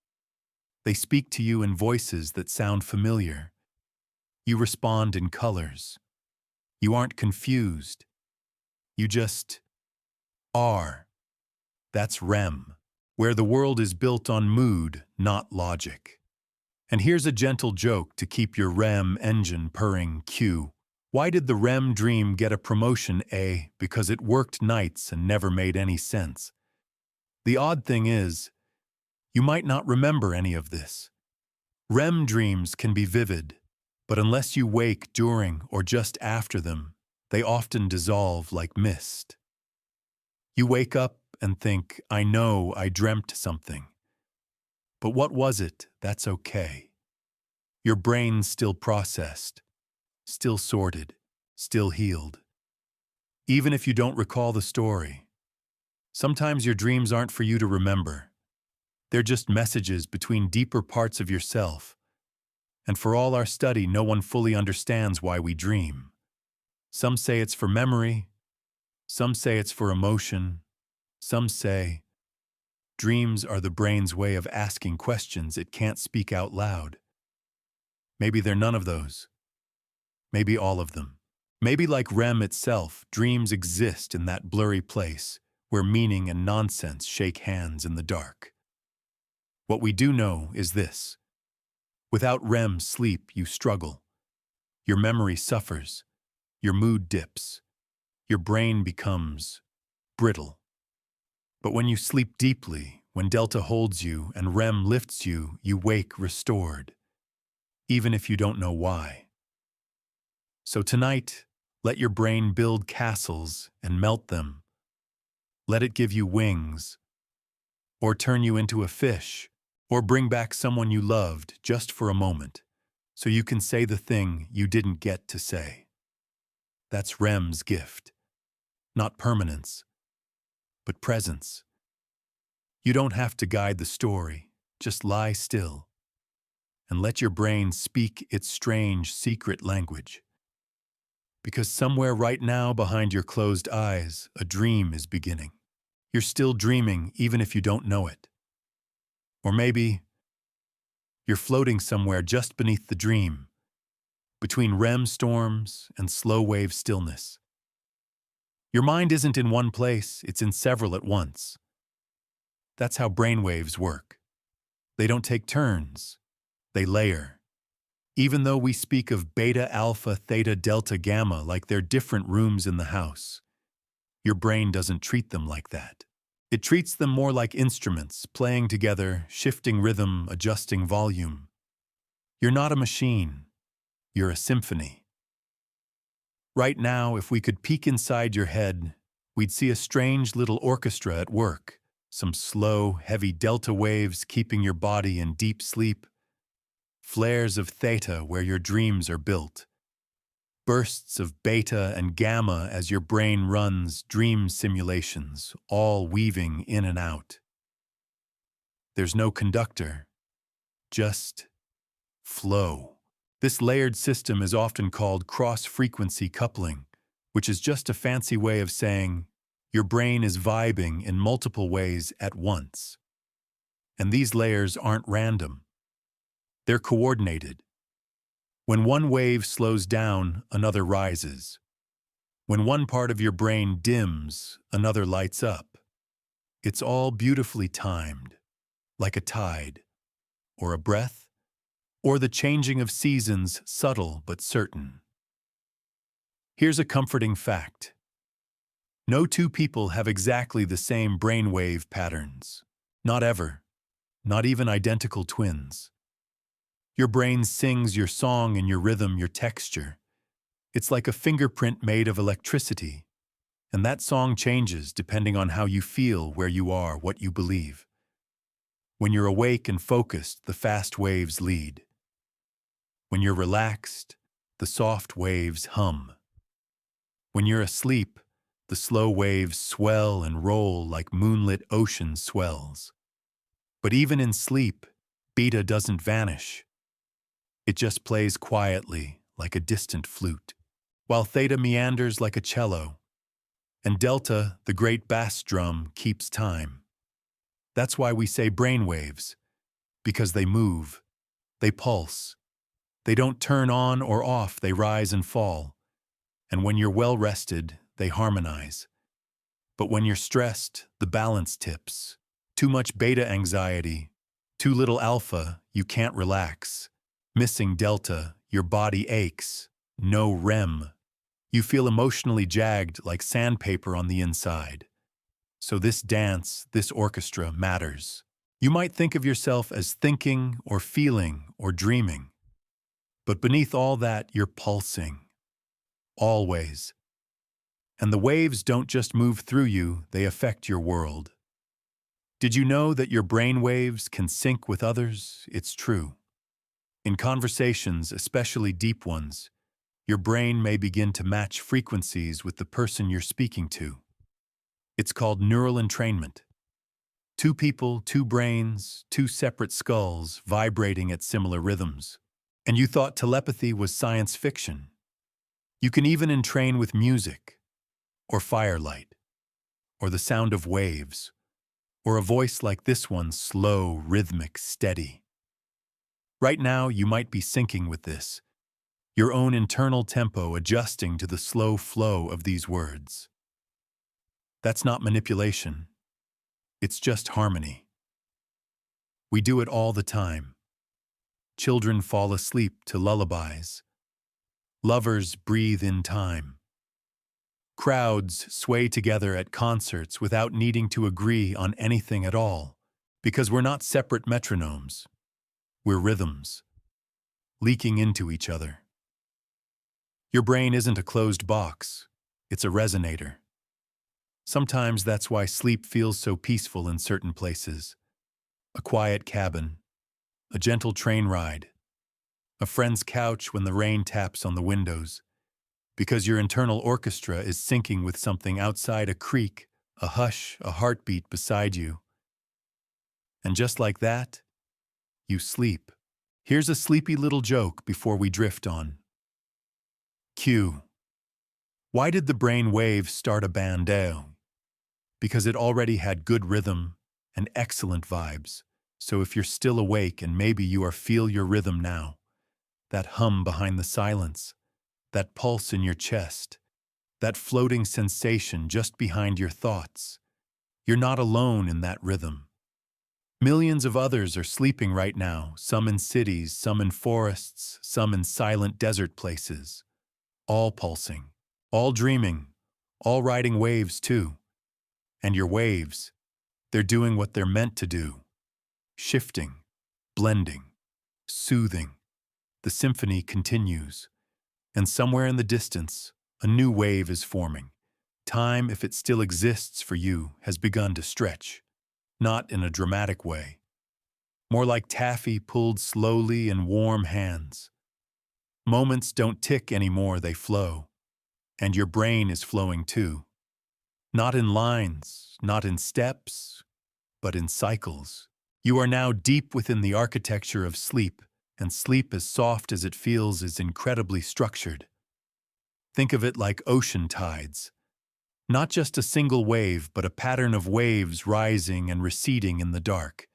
They speak to you in voices that sound familiar. You respond in colors. You aren't confused. You just are. That's REM, where the world is built on mood, not logic. And here's a gentle joke to keep your REM engine purring. Q. Why did the REM dream get a promotion? A. Because it worked nights and never made any sense. The odd thing is, you might not remember any of this. REM dreams can be vivid, but unless you wake during or just after them, they often dissolve like mist. You wake up and think, I know I dreamt something. But what was it? That's okay. Your brain's still processed, still sorted, still healed. Even if you don't recall the story, sometimes your dreams aren't for you to remember. They're just messages between deeper parts of yourself. And for all our study, no one fully understands why we dream. Some say it's for memory. Some say it's for emotion. Some say dreams are the brain's way of asking questions it can't speak out loud. Maybe they're none of those. Maybe all of them. Maybe like REM itself, dreams exist in that blurry place where meaning and nonsense shake hands in the dark. What we do know is this. Without REM sleep, you struggle. Your memory suffers. Your mood dips. Your brain becomes brittle. But when you sleep deeply, when Delta holds you and REM lifts you, you wake restored, even if you don't know why. So tonight, let your brain build castles and melt them. Let it give you wings, or turn you into a fish, or bring back someone you loved just for a moment, so you can say the thing you didn't get to say. That's REM's gift. Not permanence, but presence. You don't have to guide the story, just lie still, and let your brain speak its strange, secret language. Because somewhere right now behind your closed eyes, a dream is beginning. You're still dreaming even if you don't know it. Or maybe you're floating somewhere just beneath the dream, between REM storms and slow wave stillness. Your mind isn't in one place, it's in several at once. That's how brainwaves work. They don't take turns, they layer. Even though we speak of beta, alpha, theta, delta, gamma like they're different rooms in the house, your brain doesn't treat them like that. It treats them more like instruments, playing together, shifting rhythm, adjusting volume. You're not a machine, you're a symphony. Right now, if we could peek inside your head, we'd see a strange little orchestra at work. Some slow, heavy delta waves keeping your body in deep sleep. Flares of theta where your dreams are built. Bursts of beta and gamma as your brain runs dream simulations, all weaving in and out. There's no conductor, just flow. This layered system is often called cross-frequency coupling, which is just a fancy way of saying your brain is vibing in multiple ways at once. And these layers aren't random. They're coordinated. When one wave slows down, another rises. When one part of your brain dims, another lights up. It's all beautifully timed, like a tide, or a breath, or the changing of seasons, subtle but certain. Here's a comforting fact. No two people have exactly the same brainwave patterns. Not ever. Not even identical twins. Your brain sings your song and your rhythm, your texture. It's like a fingerprint made of electricity. And that song changes depending on how you feel, where you are, what you believe. When you're awake and focused, the fast waves lead. When you're relaxed, the soft waves hum. When you're asleep, the slow waves swell and roll like moonlit ocean swells. But even in sleep, beta doesn't vanish. It just plays quietly like a distant flute, while theta meanders like a cello, and delta, the great bass drum, keeps time. That's why we say brainwaves, because they move, they pulse. They don't turn on or off, they rise and fall. And when you're well rested, they harmonize. But when you're stressed, the balance tips. Too much beta anxiety, too little alpha, you can't relax. Missing delta, your body aches. No REM. You feel emotionally jagged like sandpaper on the inside. So this dance, this orchestra matters. You might think of yourself as thinking or feeling or dreaming. But beneath all that, you're pulsing. Always. And the waves don't just move through you, they affect your world. Did you know that your brain waves can sync with others? It's true. In conversations, especially deep ones, your brain may begin to match frequencies with the person you're speaking to. It's called neural entrainment. Two people, two brains, two separate skulls vibrating at similar rhythms. And you thought telepathy was science fiction. You can even entrain with music, or firelight, or the sound of waves, or a voice like this one, slow, rhythmic, steady. Right now, you might be syncing with this, your own internal tempo adjusting to the slow flow of these words. That's not manipulation. It's just harmony. We do it all the time. Children fall asleep to lullabies. Lovers breathe in time. Crowds sway together at concerts without needing to agree on anything at all, because we're not separate metronomes. We're rhythms, leaking into each other. Your brain isn't a closed box, it's a resonator. Sometimes that's why sleep feels so peaceful in certain places. A quiet cabin, a gentle train ride, a friend's couch when the rain taps on the windows, because your internal orchestra is syncing with something outside, a creak, a hush, a heartbeat beside you. And just like that, you sleep. Here's a sleepy little joke before we drift on. Q. Why did the brain wave start a band? because it already had good rhythm and excellent vibes. So if you're still awake and maybe you are feel your rhythm now, that hum behind the silence, that pulse in your chest, that floating sensation just behind your thoughts, you're not alone in that rhythm. Millions of others are sleeping right now, some in cities, some in forests, some in silent desert places, all pulsing, all dreaming, all riding waves too. And your waves, they're doing what they're meant to do. Shifting, blending, soothing. The symphony continues. And somewhere in the distance, a new wave is forming. Time, if it still exists for you, has begun to stretch. Not in a dramatic way. More like taffy pulled slowly in warm hands. Moments don't tick anymore, they flow. And your brain is flowing too. Not in lines, not in steps, but in cycles. You are now deep within the architecture of sleep, and sleep as soft as it feels is incredibly structured. Think of it like ocean tides. Not just a single wave, but a pattern of waves rising and receding in the dark.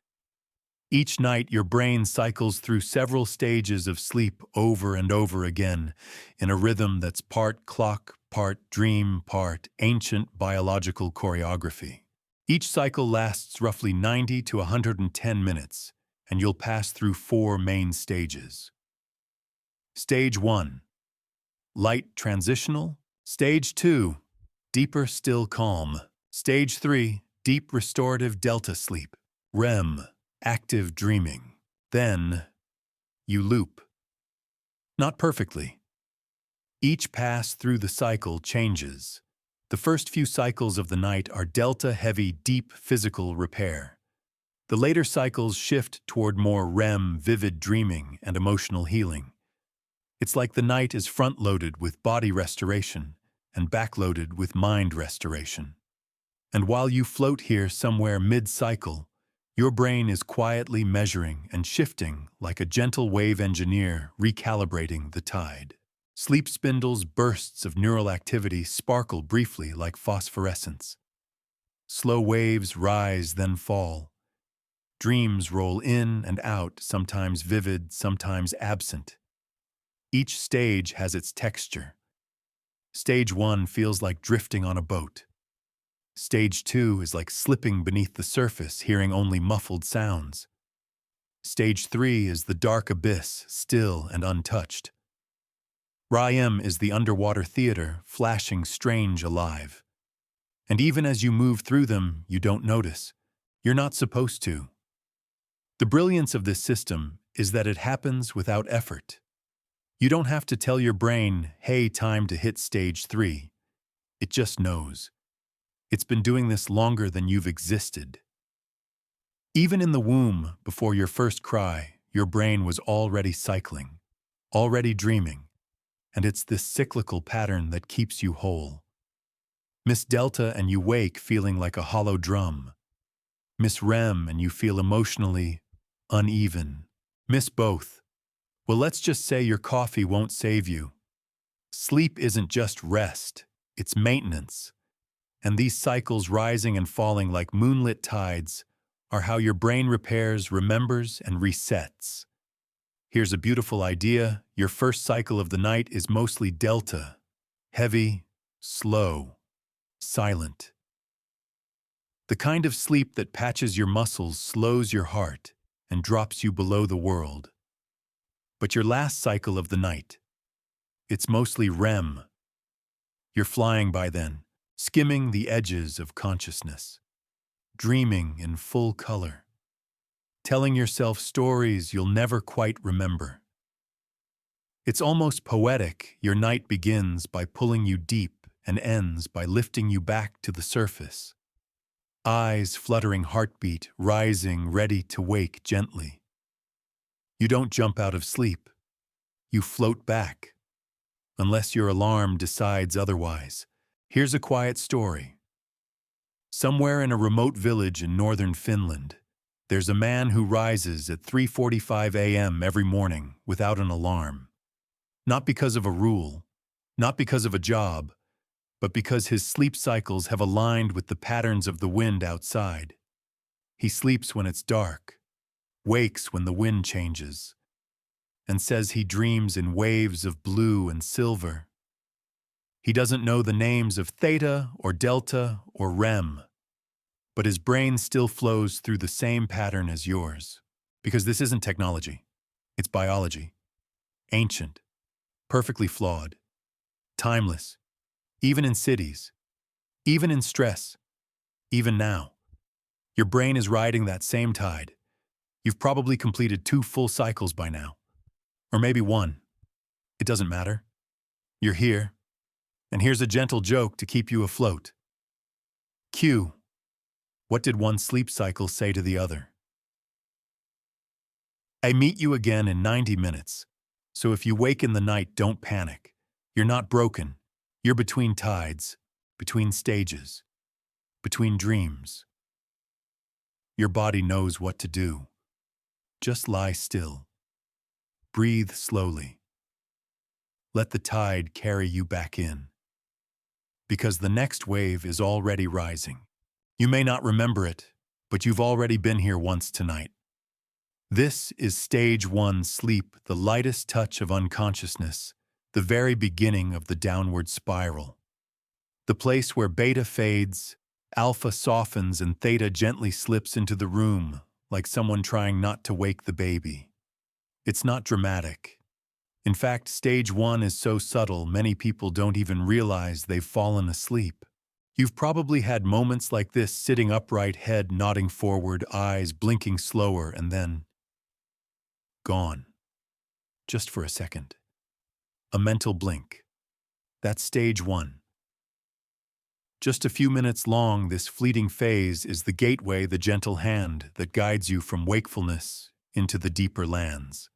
Each night, your brain cycles through several stages of sleep over and over again, in a rhythm that's part clock, part dream, part ancient biological choreography. Each cycle lasts roughly 90 to 110 minutes, and you'll pass through 4 main stages. Stage 1. Light transitional. Stage 2. Deeper still calm. Stage 3. Deep restorative delta sleep. REM. Active dreaming. Then, you loop. Not perfectly. Each pass through the cycle changes. The first few cycles of the night are delta-heavy, deep physical repair. The later cycles shift toward more REM, vivid dreaming, and emotional healing. It's like the night is front-loaded with body restoration and back-loaded with mind restoration. And while you float here somewhere mid-cycle, your brain is quietly measuring and shifting like a gentle wave engineer recalibrating the tide. Sleep spindles, bursts of neural activity sparkle briefly like phosphorescence. Slow waves rise, then fall. Dreams roll in and out, sometimes vivid, sometimes absent. Each stage has its texture. Stage 1 feels like drifting on a boat. Stage 2 is like slipping beneath the surface, hearing only muffled sounds. Stage 3 is the dark abyss, still and untouched. REM is the underwater theater, flashing strange alive. And even as you move through them, you don't notice. You're not supposed to. The brilliance of this system is that it happens without effort. You don't have to tell your brain, hey, time to hit stage 3. It just knows. It's been doing this longer than you've existed. Even in the womb, before your first cry, your brain was already cycling, already dreaming, and it's this cyclical pattern that keeps you whole. Miss Delta and you wake feeling like a hollow drum. Miss REM and you feel emotionally uneven. Miss both. Well, let's just say your coffee won't save you. Sleep isn't just rest, it's maintenance. And these cycles rising and falling like moonlit tides are how your brain repairs, remembers, and resets. Here's a beautiful idea. Your first cycle of the night is mostly delta, heavy, slow, silent. The kind of sleep that patches your muscles, slows your heart, and drops you below the world. But your last cycle of the night, it's mostly REM. You're flying by then, skimming the edges of consciousness, dreaming in full color, telling yourself stories you'll never quite remember. It's almost poetic. Your night begins by pulling you deep and ends by lifting you back to the surface. Eyes fluttering, heartbeat rising, ready to wake gently. You don't jump out of sleep. You float back, unless your alarm decides otherwise. Here's a quiet story. Somewhere in a remote village in northern Finland, there's a man who rises at 3:45 a.m. every morning without an alarm. Not because of a rule, not because of a job, but because his sleep cycles have aligned with the patterns of the wind outside. He sleeps when it's dark, wakes when the wind changes, and says he dreams in waves of blue and silver. He doesn't know the names of theta or delta or REM, but his brain still flows through the same pattern as yours. Because this isn't technology, it's biology. Ancient, perfectly flawed, timeless, even in cities, even in stress, even now. Your brain is riding that same tide. You've probably completed 2 full cycles by now. Or maybe 1. It doesn't matter. You're here. And here's a gentle joke to keep you afloat. Q. What did one sleep cycle say to the other? I meet you again in 90 minutes. So if you wake in the night, don't panic. You're not broken. You're between tides, between stages, between dreams. Your body knows what to do. Just lie still. Breathe slowly. Let the tide carry you back in. Because the next wave is already rising. You may not remember it, but you've already been here once tonight. This is stage 1 sleep, the lightest touch of unconsciousness, the very beginning of the downward spiral. The place where beta fades, alpha softens, and theta gently slips into the room, like someone trying not to wake the baby. It's not dramatic. In fact, stage 1 is so subtle, many people don't even realize they've fallen asleep. You've probably had moments like this, sitting upright, head nodding forward, eyes blinking slower, and then gone. Just for a second. A mental blink. That's stage 1. Just a few minutes long, this fleeting phase is the gateway, the gentle hand that guides you from wakefulness into the deeper lands.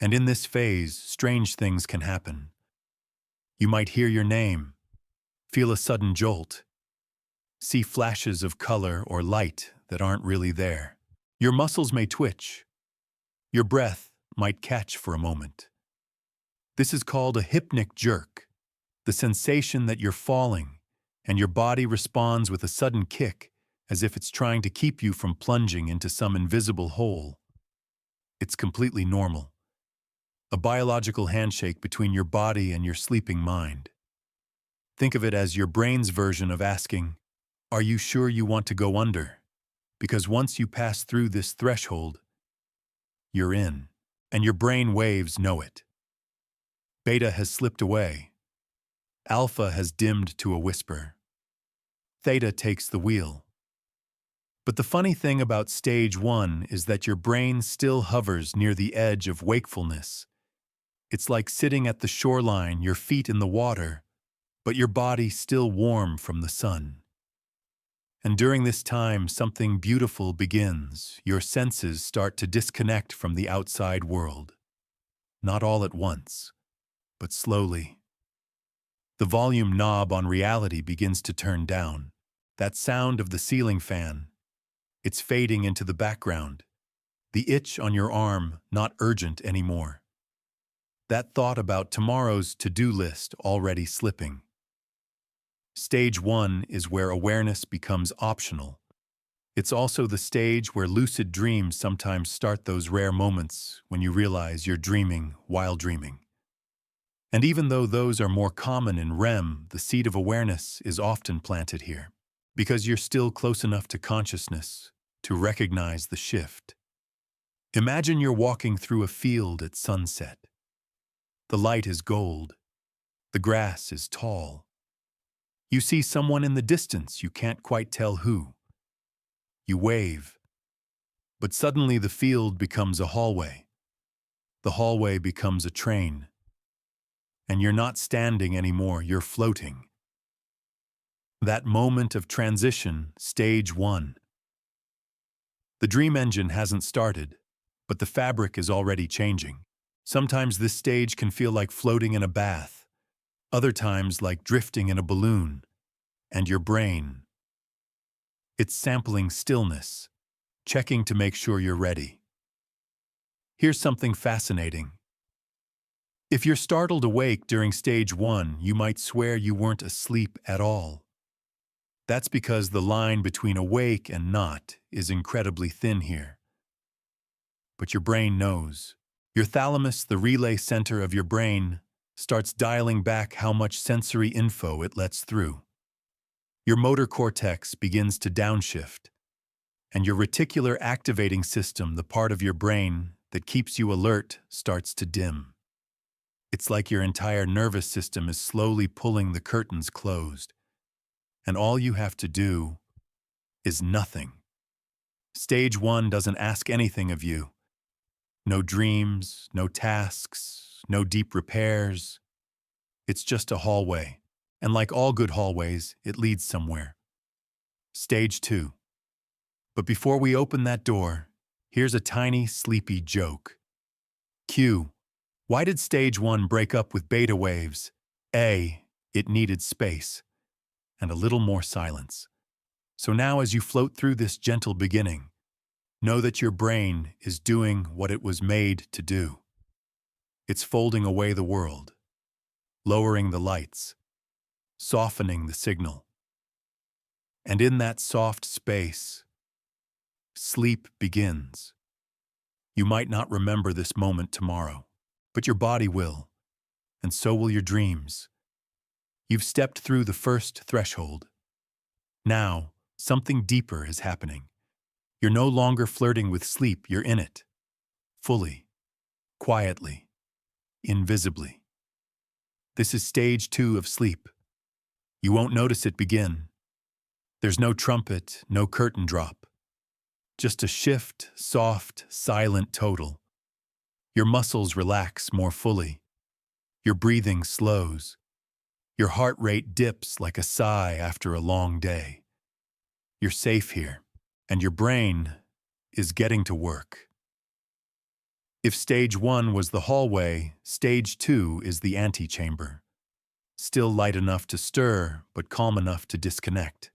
And in this phase, strange things can happen. You might hear your name, feel a sudden jolt, see flashes of color or light that aren't really there. Your muscles may twitch. Your breath might catch for a moment. This is called a hypnic jerk, the sensation that you're falling, and your body responds with a sudden kick, as if it's trying to keep you from plunging into some invisible hole. It's completely normal. A biological handshake between your body and your sleeping mind. Think of it as your brain's version of asking, "Are you sure you want to go under?" Because once you pass through this threshold, you're in, and your brain waves know it. Beta has slipped away. Alpha has dimmed to a whisper. Theta takes the wheel. But the funny thing about stage 1 is that your brain still hovers near the edge of wakefulness. It's like sitting at the shoreline, your feet in the water, but your body still warm from the sun. And during this time, something beautiful begins. Your senses start to disconnect from the outside world. Not all at once, but slowly. The volume knob on reality begins to turn down. That sound of the ceiling fan, it's fading into the background. The itch on your arm, not urgent anymore. That thought about tomorrow's to-do list already slipping. Stage 1 is where awareness becomes optional. It's also the stage where lucid dreams sometimes start, those rare moments when you realize you're dreaming while dreaming. And even though those are more common in REM, the seed of awareness is often planted here, because you're still close enough to consciousness to recognize the shift. Imagine you're walking through a field at sunset. The light is gold. The grass is tall. You see someone in the distance, you can't quite tell who. You wave. But suddenly the field becomes a hallway. The hallway becomes a train. And you're not standing anymore, you're floating. That moment of transition, stage 1. The dream engine hasn't started, but the fabric is already changing. Sometimes this stage can feel like floating in a bath. Other times like drifting in a balloon, and your brain. It's sampling stillness, checking to make sure you're ready. Here's something fascinating. If you're startled awake during stage 1, you might swear you weren't asleep at all. That's because the line between awake and not is incredibly thin here. But your brain knows. Your thalamus, the relay center of your brain, starts dialing back how much sensory info it lets through. Your motor cortex begins to downshift, and your reticular activating system, the part of your brain that keeps you alert, starts to dim. It's like your entire nervous system is slowly pulling the curtains closed, and all you have to do is nothing. Stage 1 doesn't ask anything of you. No dreams, no tasks, no deep repairs. It's just a hallway, and like all good hallways, it leads somewhere. Stage 2. But before we open that door, here's a tiny, sleepy joke. Q. Why did stage 1 break up with beta waves? A. It needed space and a little more silence. So now as you float through this gentle beginning, know that your brain is doing what it was made to do. It's folding away the world, lowering the lights, softening the signal. And in that soft space, sleep begins. You might not remember this moment tomorrow, but your body will, and so will your dreams. You've stepped through the first threshold. Now, something deeper is happening. You're no longer flirting with sleep, you're in it. Fully, quietly, invisibly. This is stage 2 of sleep. You won't notice it begin. There's no trumpet, no curtain drop. Just a shift, soft, silent total. Your muscles relax more fully. Your breathing slows. Your heart rate dips like a sigh after a long day. You're safe here, and your brain is getting to work. If stage 1 was the hallway, stage 2 is the antechamber. Still light enough to stir, but calm enough to disconnect.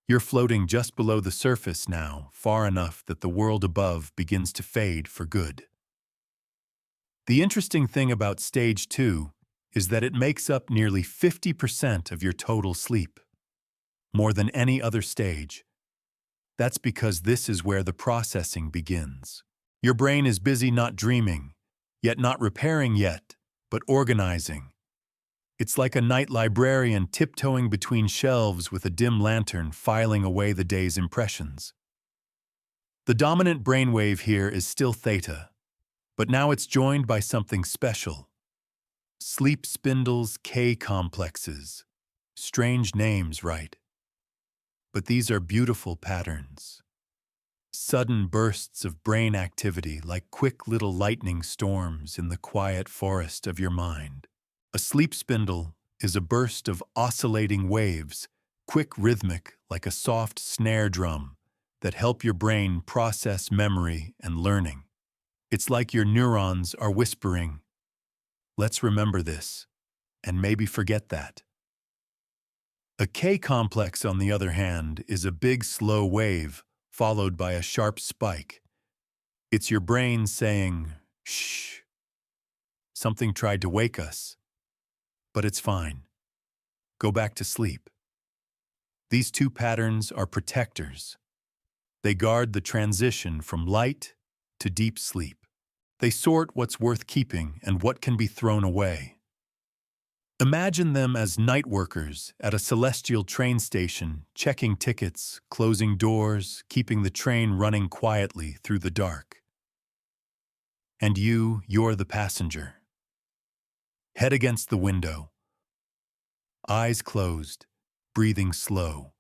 You're floating just below the surface now, far enough that the world above begins to fade for good. The interesting thing about stage 2 is that it makes up nearly 50% of your total sleep, more than any other stage. That's because this is where the processing begins. Your brain is busy not dreaming, yet not repairing yet, but organizing. It's like a night librarian tiptoeing between shelves with a dim lantern filing away the day's impressions. The dominant brainwave here is still theta, but now it's joined by something special. Sleep spindles, K-complexes. Strange names, right? But these are beautiful patterns. Sudden bursts of brain activity like quick little lightning storms in the quiet forest of your mind. A sleep spindle is a burst of oscillating waves, quick rhythmic like a soft snare drum, that help your brain process memory and learning. It's like your neurons are whispering, "Let's remember this, and maybe forget that." A K-complex, on the other hand, is a big slow wave followed by a sharp spike. It's your brain saying, "Shh, something tried to wake us, but it's fine. Go back to sleep." These two patterns are protectors. They guard the transition from light to deep sleep. They sort what's worth keeping and what can be thrown away. Imagine them as night workers at a celestial train station, checking tickets, closing doors, keeping the train running quietly through the dark. And you're the passenger. Head against the window. Eyes closed, breathing slow,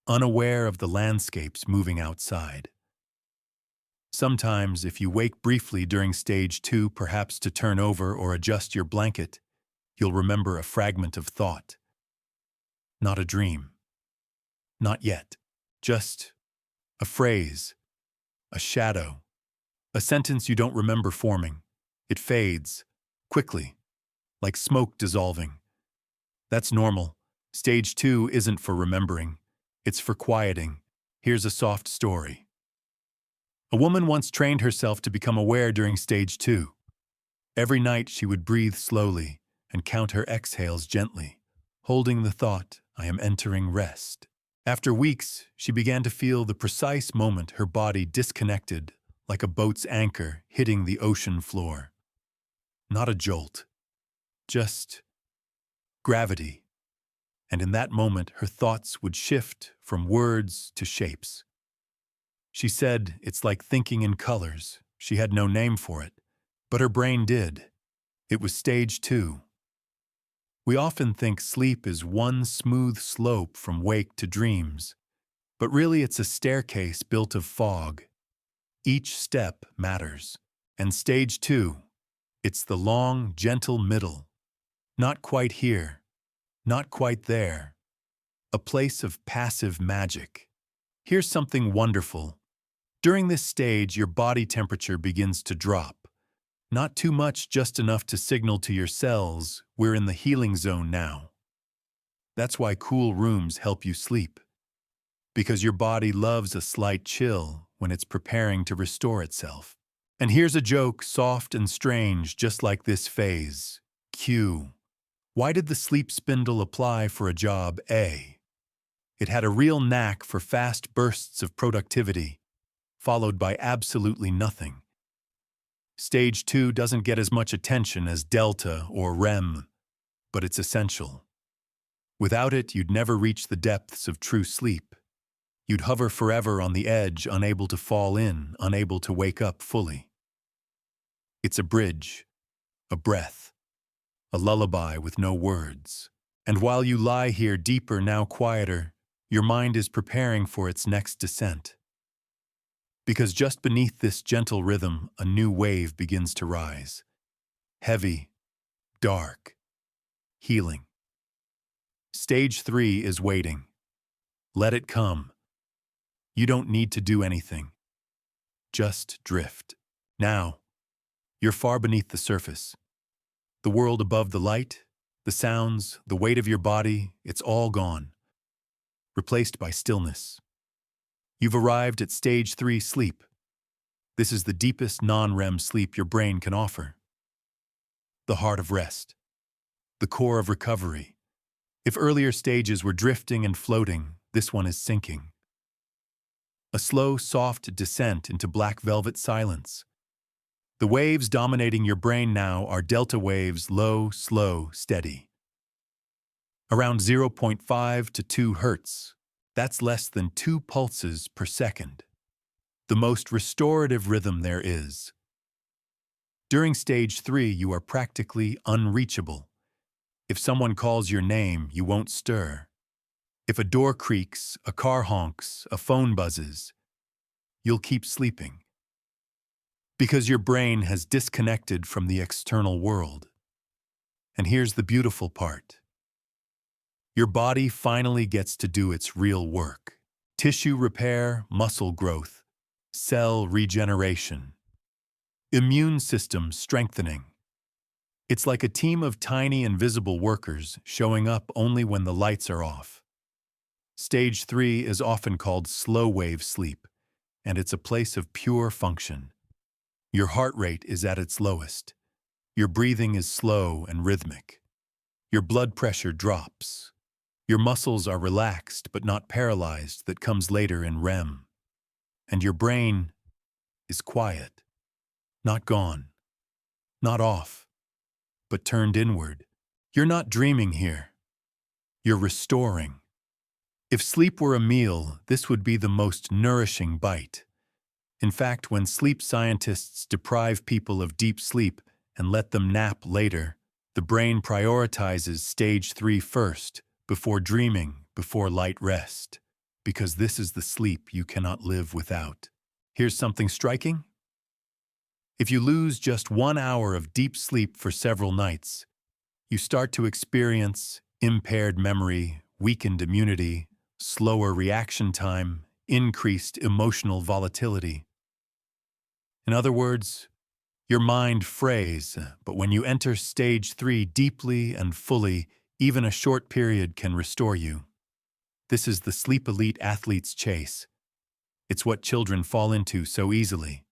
unaware of the landscapes moving outside. Sometimes, if you wake briefly during stage 2, perhaps to turn over or adjust your blanket, you'll remember a fragment of thought. Not a dream. Not yet. Just a phrase, a shadow, a sentence you don't remember forming. It fades, quickly, like smoke dissolving. That's normal. Stage 2 isn't for remembering. It's for quieting. Here's a soft story. A woman once trained herself to become aware during stage 2. Every night she would breathe slowly and count her exhales gently, holding the thought, I am entering rest. After weeks, she began to feel the precise moment her body disconnected, like a boat's anchor hitting the ocean floor. Not a jolt, just gravity. And in that moment, her thoughts would shift from words to shapes. She said it's like thinking in colors. She had no name for it, but her brain did. It was stage 2. We often think sleep is one smooth slope from wake to dreams, but really it's a staircase built of fog. Each step matters. And stage 2, it's the long, gentle middle. Not quite here, not quite there. A place of passive magic. Here's something wonderful. During this stage, your body temperature begins to drop. Not too much, just enough to signal to your cells, we're in the healing zone now. That's why cool rooms help you sleep. Because your body loves a slight chill when it's preparing to restore itself. And here's a joke, soft and strange, just like this phase. Q. Why did the sleep spindle apply for a job A? It had a real knack for fast bursts of productivity, followed by absolutely nothing. Stage 2 doesn't get as much attention as delta or REM, but it's essential. Without it, you'd never reach the depths of true sleep. You'd hover forever on the edge, unable to fall in, unable to wake up fully. It's a bridge, a breath, a lullaby with no words. And while you lie here deeper, now quieter, your mind is preparing for its next descent. Because just beneath this gentle rhythm, a new wave begins to rise. Heavy, dark, healing. Stage 3 is waiting. Let it come. You don't need to do anything. Just drift. Now, you're far beneath the surface. The world above the light, the sounds, the weight of your body, it's all gone. Replaced by stillness. You've arrived at stage 3 sleep. This is the deepest non-REM sleep your brain can offer. The heart of rest. The core of recovery. If earlier stages were drifting and floating, this one is sinking. A slow, soft descent into black velvet silence. The waves dominating your brain now are delta waves, low, slow, steady. Around 0.5 to 2 hertz. That's less than 2 pulses per second. The most restorative rhythm there is. During stage 3, you are practically unreachable. If someone calls your name, you won't stir. If a door creaks, a car honks, a phone buzzes, you'll keep sleeping. Because your brain has disconnected from the external world. And here's the beautiful part. Your body finally gets to do its real work. Tissue repair, muscle growth, cell regeneration, immune system strengthening. It's like a team of tiny invisible workers showing up only when the lights are off. Stage 3 is often called slow wave sleep, and it's a place of pure function. Your heart rate is at its lowest. Your breathing is slow and rhythmic. Your blood pressure drops. Your muscles are relaxed but not paralyzed. That comes later in REM. And your brain is quiet, not gone, not off, but turned inward. You're not dreaming here. You're restoring. If sleep were a meal, this would be the most nourishing bite. In fact, when sleep scientists deprive people of deep sleep and let them nap later, the brain prioritizes stage 3 first, before dreaming, before light rest, because this is the sleep you cannot live without. Here's something striking. If you lose just 1 hour of deep sleep for several nights, you start to experience impaired memory, weakened immunity, slower reaction time, increased emotional volatility. In other words, your mind frays, but when you enter stage 3 deeply and fully, even a short period can restore you. This is the sleep elite athlete's chase. It's what children fall into so easily.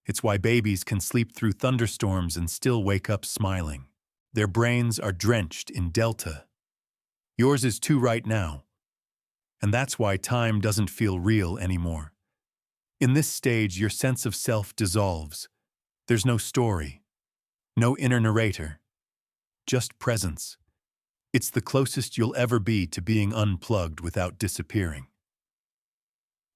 It's why babies can sleep through thunderstorms and still wake up smiling. Their brains are drenched in delta. Yours is too right now. And that's why time doesn't feel real anymore. In this stage, your sense of self dissolves. There's no story, no inner narrator, just presence. It's the closest you'll ever be to being unplugged without disappearing.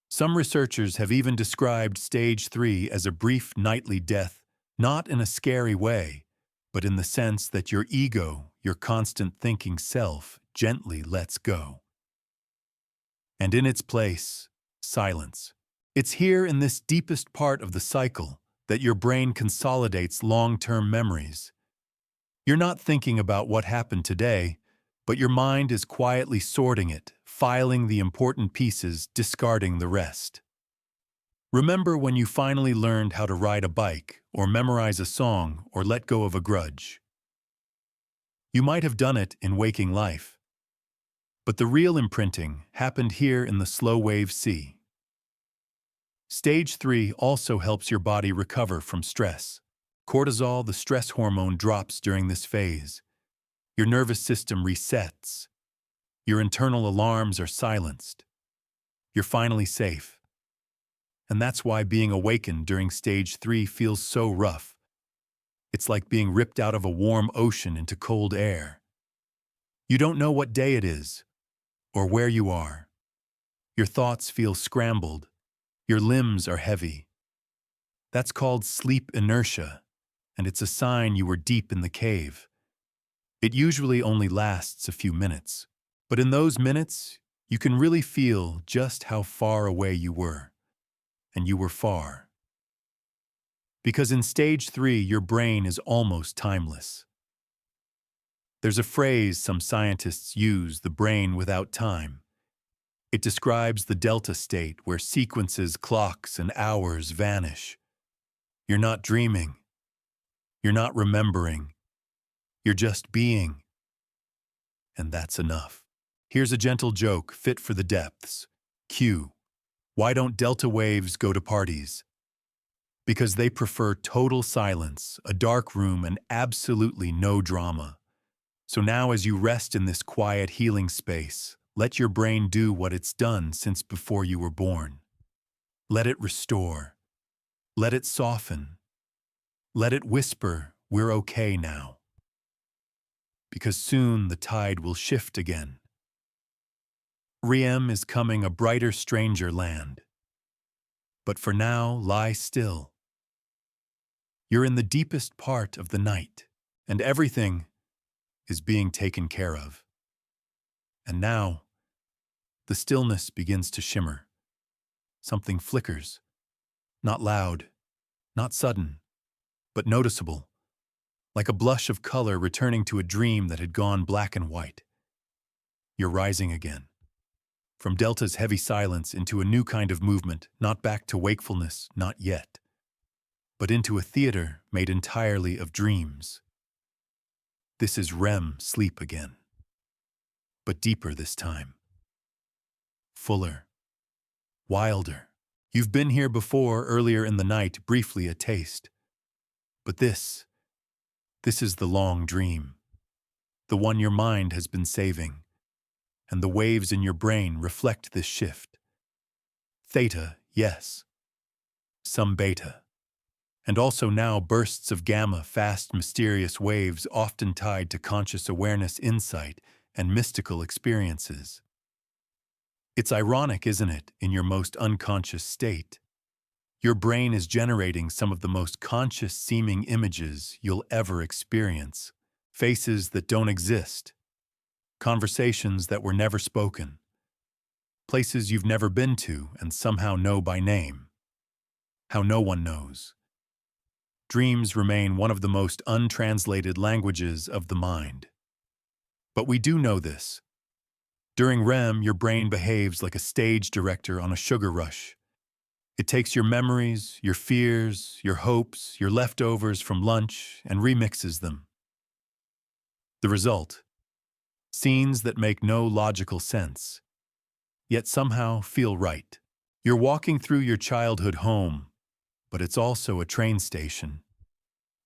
Some researchers have even described stage 3 as a brief nightly death, not in a scary way, but in the sense that your ego, your constant thinking self, gently lets go. And in its place, silence. It's here in this deepest part of the cycle that your brain consolidates long-term memories. You're not thinking about what happened today, but your mind is quietly sorting it, filing the important pieces, discarding the rest. Remember when you finally learned how to ride a bike, or memorize a song, or let go of a grudge. You might have done it in waking life, but the real imprinting happened here in the slow wave sea. Stage 3 also helps your body recover from stress. Cortisol, the stress hormone, drops during this phase. Your nervous system resets. Your internal alarms are silenced. You're finally safe. And that's why being awakened during stage 3 feels so rough. It's like being ripped out of a warm ocean into cold air. You don't know what day it is, or where you are. Your thoughts feel scrambled. Your limbs are heavy. That's called sleep inertia, and it's a sign you were deep in the cave. It usually only lasts a few minutes, but in those minutes, you can really feel just how far away you were. And you were far. Because in stage 3, your brain is almost timeless. There's a phrase some scientists use, the brain without time. It describes the delta state where sequences, clocks, and hours vanish. You're not dreaming. You're not remembering. You're just being. And that's enough. Here's a gentle joke fit for the depths. Q. Why don't delta waves go to parties? Because they prefer total silence, a dark room, and absolutely no drama. So now as you rest in this quiet healing space, let your brain do what it's done since before you were born. Let it restore. Let it soften. Let it whisper, we're okay now. Because soon the tide will shift again. REM is coming a brighter stranger land. But for now, lie still. You're in the deepest part of the night, and everything is being taken care of. And now, the stillness begins to shimmer. Something flickers. Not loud, not sudden, but noticeable. Like a blush of color returning to a dream that had gone black and white. You're rising again. From delta's heavy silence into a new kind of movement, not back to wakefulness, not yet, but into a theater made entirely of dreams. This is REM sleep again, but deeper this time. Fuller, wilder. You've been here before earlier in the night, briefly a taste. But this is the long dream, the one your mind has been saving, and the waves in your brain reflect this shift. Theta, yes. Some beta. And also now bursts of gamma, fast, mysterious waves often tied to conscious awareness, insight, and mystical experiences. It's ironic, isn't it, in your most unconscious state? Your brain is generating some of the most conscious-seeming images you'll ever experience. Faces that don't exist. Conversations that were never spoken. Places you've never been to and somehow know by name. How no one knows. Dreams remain one of the most untranslated languages of the mind. But we do know this. During REM, your brain behaves like a stage director on a sugar rush. It takes your memories, your fears, your hopes, your leftovers from lunch, and remixes them. The result? Scenes that make no logical sense, yet somehow feel right. You're walking through your childhood home, but it's also a train station.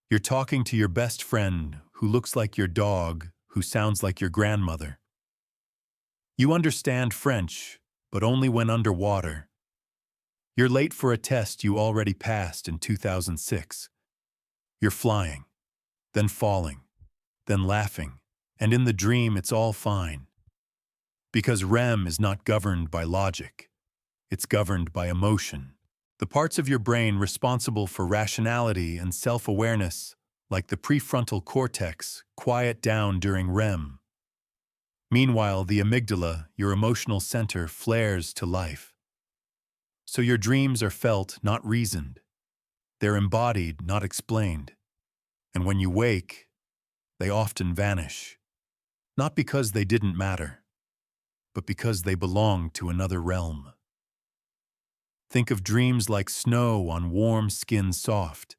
You're talking to your best friend who looks like your dog, who sounds like your grandmother. You understand French, but only when underwater. You're late for a test you already passed in 2006. You're flying, then falling, then laughing, and in the dream it's all fine. Because REM is not governed by logic. It's governed by emotion. The parts of your brain responsible for rationality and self-awareness, like the prefrontal cortex, quiet down during REM. Meanwhile, the amygdala, your emotional center, flares to life. So your dreams are felt, not reasoned. They're embodied, not explained. And when you wake, they often vanish. Not because they didn't matter, but because they belong to another realm. Think of dreams like snow on warm skin soft,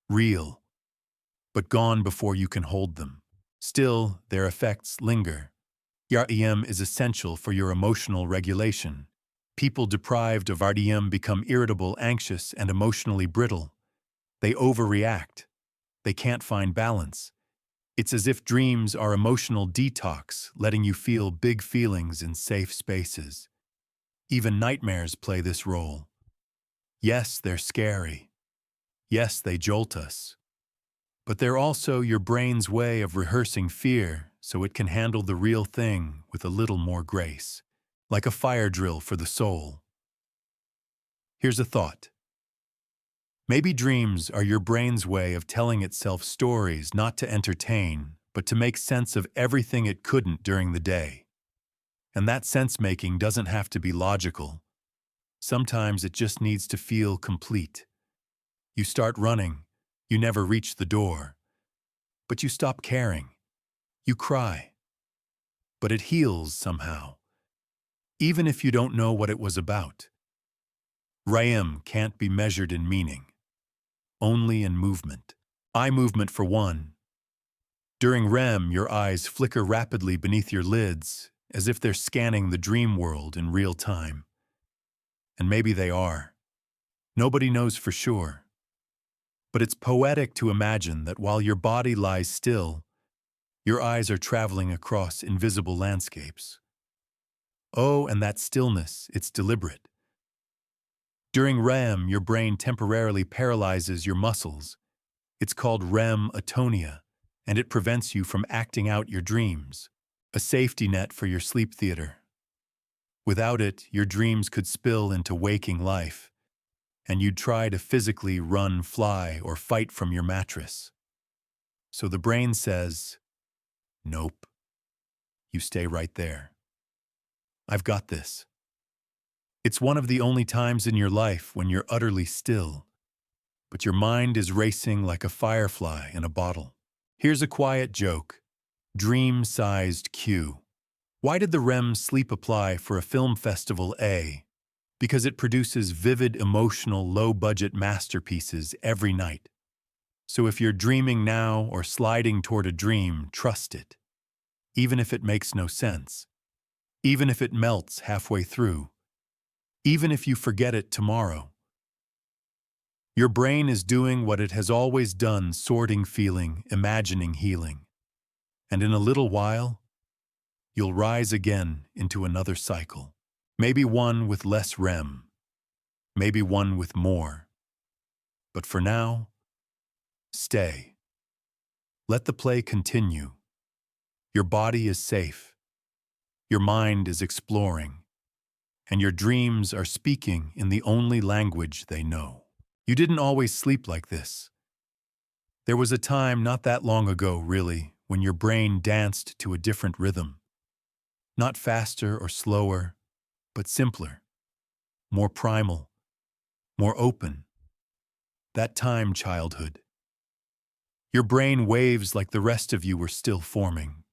real, but gone before you can hold them. Still, their effects linger. REM is essential for your emotional regulation. People deprived of REM become irritable, anxious, and emotionally brittle. They overreact. They can't find balance. It's as if dreams are emotional detox, letting you feel big feelings in safe spaces. Even nightmares play this role. Yes, they're scary. Yes, they jolt us. But they're also your brain's way of rehearsing fear so it can handle the real thing with a little more grace, like a fire drill for the soul. Here's a thought. Maybe dreams are your brain's way of telling itself stories not to entertain, but to make sense of everything it couldn't during the day. And that sense-making doesn't have to be logical. Sometimes it just needs to feel complete. You start running, you never reach the door. But you stop caring. You cry. But it heals somehow, even if you don't know what it was about. REM can't be measured in meaning, only in movement. Eye movement for one. During REM, your eyes flicker rapidly beneath your lids, as if they're scanning the dream world in real time. And maybe they are. Nobody knows for sure. But it's poetic to imagine that while your body lies still, your eyes are traveling across invisible landscapes. Oh, and that stillness, it's deliberate. During REM, your brain temporarily paralyzes your muscles. It's called REM atonia, and it prevents you from acting out your dreams, a safety net for your sleep theater. Without it, your dreams could spill into waking life, and you'd try to physically run, fly, or fight from your mattress. So the brain says, nope. You stay right there. I've got this. It's one of the only times in your life when you're utterly still, but your mind is racing like a firefly in a bottle. Here's a quiet joke. Dream-sized cue. Why did the REM sleep apply for a film festival? Because it produces vivid, emotional, low-budget masterpieces every night. So if you're dreaming now or sliding toward a dream, trust it. Even if it makes no sense. Even if it melts halfway through. Even if you forget it tomorrow. Your brain is doing what it has always done, sorting feeling, imagining healing. And in a little while, you'll rise again into another cycle. Maybe one with less REM. Maybe one with more. But for now, stay. Let the play continue. Your body is safe. Your mind is exploring. And your dreams are speaking in the only language they know. You didn't always sleep like this. There was a time not that long ago, really, when your brain danced to a different rhythm. Not faster or slower, but simpler, more primal, more open. That time, childhood. Your brain waves like the rest of you were still forming.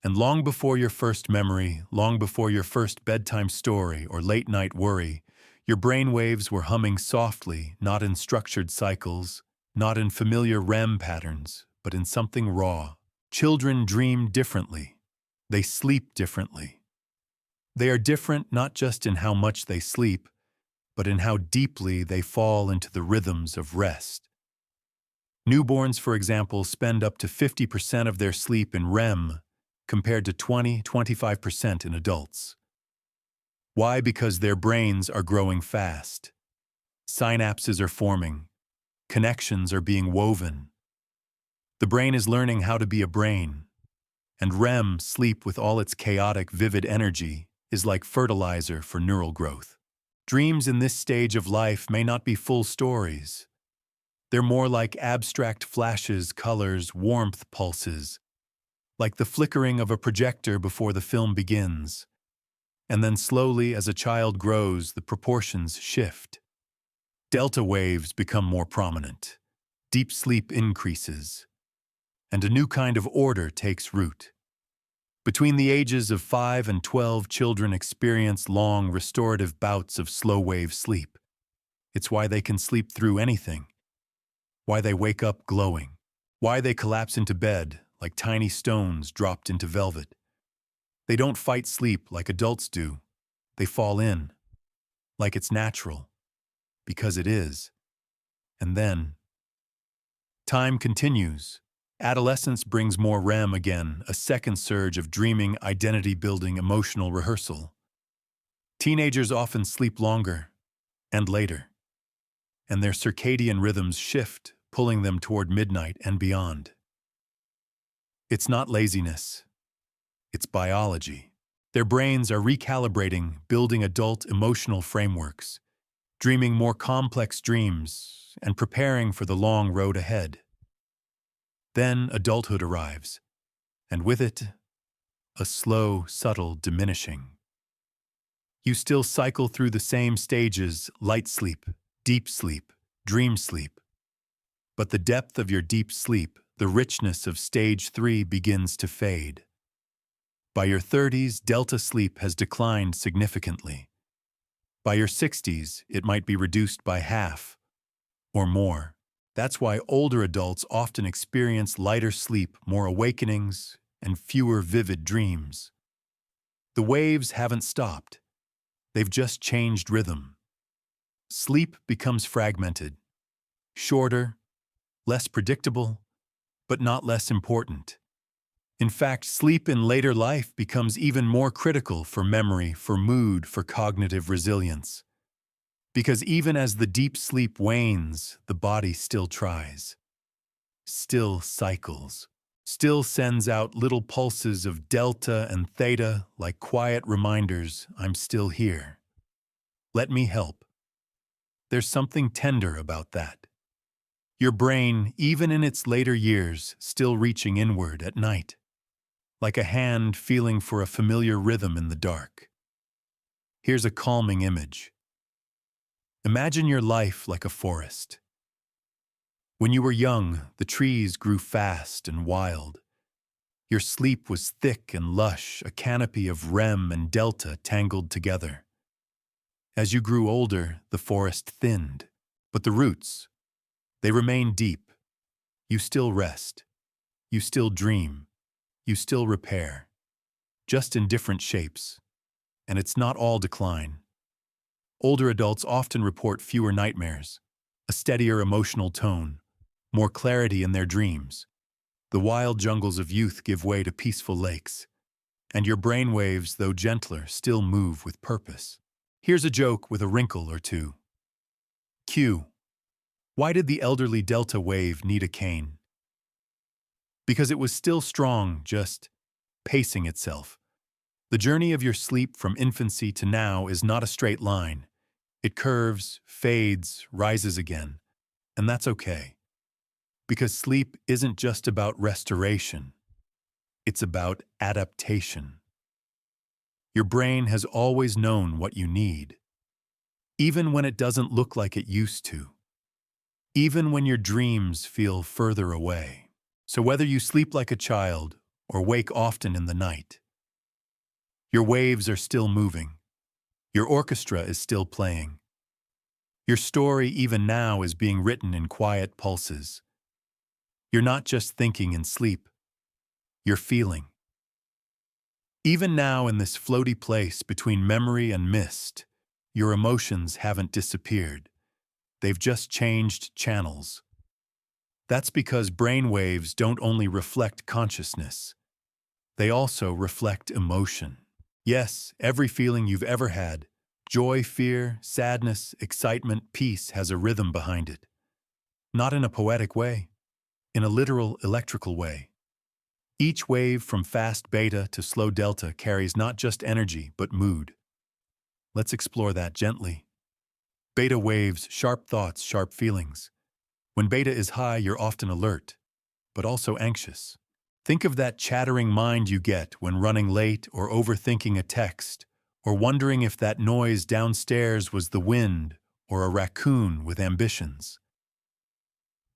And long before your first memory, long before your first bedtime story or late-night worry, your brain waves were humming softly, not in structured cycles, not in familiar REM patterns, but in something raw. Children dream differently. They sleep differently. They are different not just in how much they sleep, but in how deeply they fall into the rhythms of rest. Newborns, for example, spend up to 50% of their sleep in REM, compared to 20–25% in adults. Why? Because their brains are growing fast. Synapses are forming. Connections are being woven. The brain is learning how to be a brain. And REM, sleep with all its chaotic, vivid energy, is like fertilizer for neural growth. Dreams in this stage of life may not be full stories. They're more like abstract flashes, colors, warmth pulses, like the flickering of a projector before the film begins. And then slowly, as a child grows, the proportions shift. Delta waves become more prominent. Deep sleep increases. And a new kind of order takes root. Between the ages of 5 and 12, children experience long, restorative bouts of slow-wave sleep. It's why they can sleep through anything. Why they wake up glowing. Why they collapse into bed like tiny stones dropped into velvet. They don't fight sleep like adults do. They fall in, like it's natural, because it is. And then, time continues. Adolescence brings more REM again, a second surge of dreaming, identity-building, emotional rehearsal. Teenagers often sleep longer and later, and their circadian rhythms shift, pulling them toward midnight and beyond. It's not laziness. It's biology. Their brains are recalibrating, building adult emotional frameworks, dreaming more complex dreams, and preparing for the long road ahead. Then adulthood arrives, and with it, a slow, subtle diminishing. You still cycle through the same stages: light sleep, deep sleep, dream sleep. But the depth of your deep sleep, the richness of stage 3, begins to fade. By your 30s, delta sleep has declined significantly. By your 60s, it might be reduced by half or more. That's why older adults often experience lighter sleep, more awakenings, and fewer vivid dreams. The waves haven't stopped. They've just changed rhythm. Sleep becomes fragmented, shorter, less predictable, but not less important. In fact, sleep in later life becomes even more critical for memory, for mood, for cognitive resilience. Because even as the deep sleep wanes, the body still tries, still cycles, still sends out little pulses of delta and theta like quiet reminders: I'm still here. Let me help. There's something tender about that. Your brain, even in its later years, still reaching inward at night, like a hand feeling for a familiar rhythm in the dark. Here's a calming image. Imagine your life like a forest. When you were young, the trees grew fast and wild. Your sleep was thick and lush, a canopy of REM and delta tangled together. As you grew older, the forest thinned, but the roots, they remain deep. You still rest. You still dream. You still repair. Just in different shapes. And it's not all decline. Older adults often report fewer nightmares, a steadier emotional tone, more clarity in their dreams. The wild jungles of youth give way to peaceful lakes. And your brain waves, though gentler, still move with purpose. Here's a joke with a wrinkle or two. Q. Why did the elderly delta wave need a cane? Because it was still strong, just pacing itself. The journey of your sleep from infancy to now is not a straight line. It curves, fades, rises again. And that's okay. Because sleep isn't just about restoration. It's about adaptation. Your brain has always known what you need, even when it doesn't look like it used to. Even when your dreams feel further away. So whether you sleep like a child or wake often in the night, your waves are still moving. Your orchestra is still playing. Your story, even now, is being written in quiet pulses. You're not just thinking in sleep. You're feeling. Even now, in this floaty place between memory and mist, your emotions haven't disappeared. They've just changed channels. That's because brain waves don't only reflect consciousness. They also reflect emotion. Yes, every feeling you've ever had, joy, fear, sadness, excitement, peace, has a rhythm behind it. Not in a poetic way, in a literal electrical way. Each wave from fast beta to slow delta carries not just energy, but mood. Let's explore that gently. Beta waves, sharp thoughts, sharp feelings. When beta is high, you're often alert, but also anxious. Think of that chattering mind you get when running late or overthinking a text, or wondering if that noise downstairs was the wind or a raccoon with ambitions.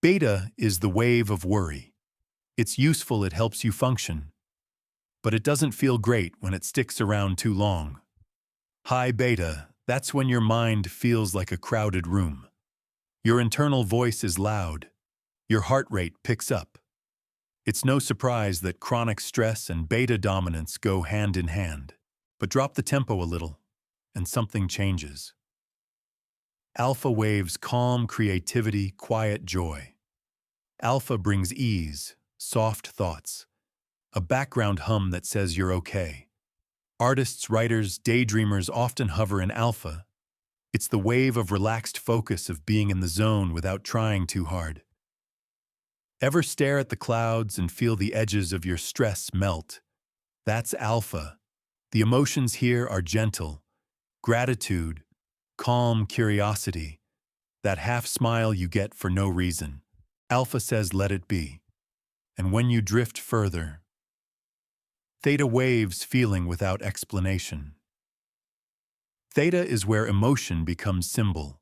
Beta is the wave of worry. It's useful, it helps you function, but it doesn't feel great when it sticks around too long. High beta, that's when your mind feels like a crowded room. Your internal voice is loud. Your heart rate picks up. It's no surprise that chronic stress and beta dominance go hand in hand. But drop the tempo a little, and something changes. Alpha waves calm creativity, quiet joy. Alpha brings ease, soft thoughts, a background hum that says you're okay. Artists, writers, daydreamers often hover in alpha. It's the wave of relaxed focus, of being in the zone without trying too hard. Ever stare at the clouds and feel the edges of your stress melt? That's alpha. The emotions here are gentle, gratitude, calm curiosity, that half smile you get for no reason. Alpha says let it be. And when you drift further, theta waves, feeling without explanation. Theta is where emotion becomes symbol.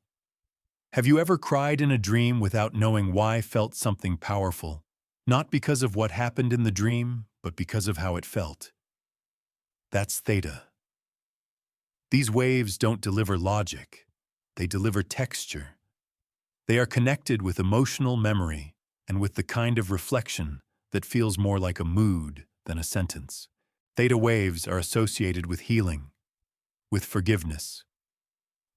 Have you ever cried in a dream without knowing why? Felt something powerful, not because of what happened in the dream, but because of how it felt. That's theta. These waves don't deliver logic, they deliver texture. They are connected with emotional memory and with the kind of reflection that feels more like a mood than a sentence. Theta waves are associated with healing, with forgiveness,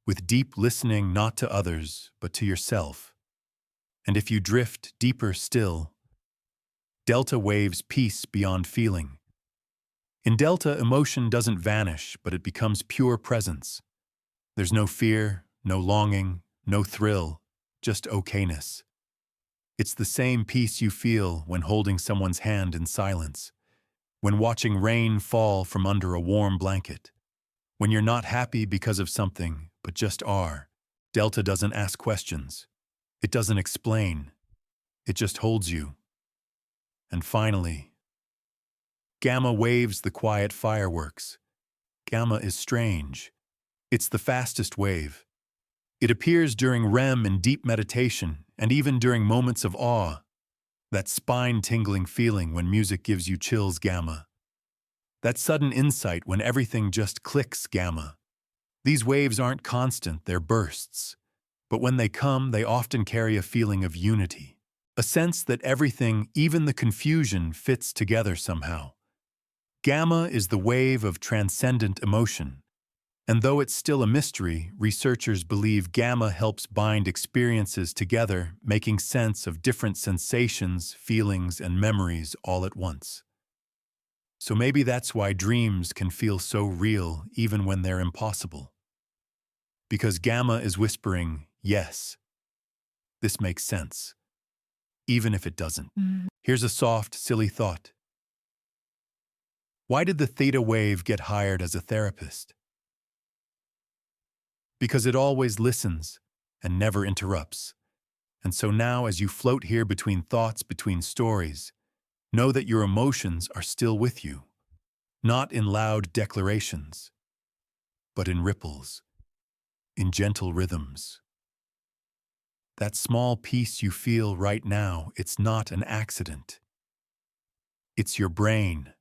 with deep listening, not to others, but to yourself. And if you drift deeper still, delta waves, peace beyond feeling. In delta, emotion doesn't vanish, but it becomes pure presence. There's no fear, no longing, no thrill, just okayness. It's the same peace you feel when holding someone's hand in silence, when watching rain fall from under a warm blanket, when you're not happy because of something, but just are. Delta doesn't ask questions. It doesn't explain. It just holds you. And finally, gamma waves, the quiet fireworks. Gamma is strange. It's the fastest wave. It appears during REM and deep meditation, and even during moments of awe. That spine-tingling feeling when music gives you chills, gamma. That sudden insight when everything just clicks, gamma. These waves aren't constant, they're bursts. But when they come, they often carry a feeling of unity. A sense that everything, even the confusion, fits together somehow. Gamma is the wave of transcendent emotion. And though it's still a mystery, researchers believe gamma helps bind experiences together, making sense of different sensations, feelings, and memories all at once. So maybe that's why dreams can feel so real even when they're impossible. Because gamma is whispering, yes, this makes sense, even if it doesn't. Here's a soft, silly thought. Why did the theta wave get hired as a therapist? Because it always listens and never interrupts. And so now, as you float here between thoughts, between stories, know that your emotions are still with you, not in loud declarations, but in ripples, in gentle rhythms. That small peace you feel right now, it's not an accident. It's your brain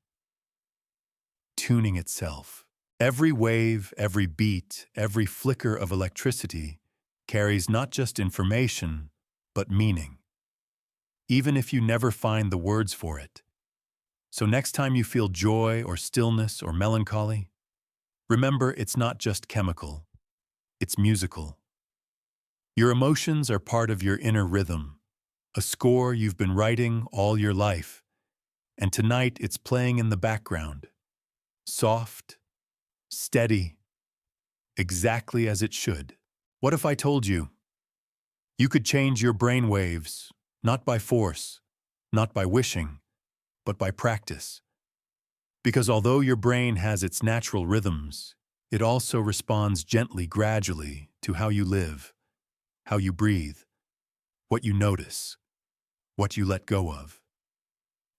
tuning itself. Every wave, every beat, every flicker of electricity carries not just information, but meaning, even if you never find the words for it. So next time you feel joy or stillness or melancholy, remember it's not just chemical. It's musical. Your emotions are part of your inner rhythm, a score you've been writing all your life, and tonight it's playing in the background. Soft, steady, exactly as it should. What if I told you you could change your brain waves, not by force, not by wishing, but by practice? Because although your brain has its natural rhythms, it also responds gently, gradually, to how you live, how you breathe, what you notice, what you let go of.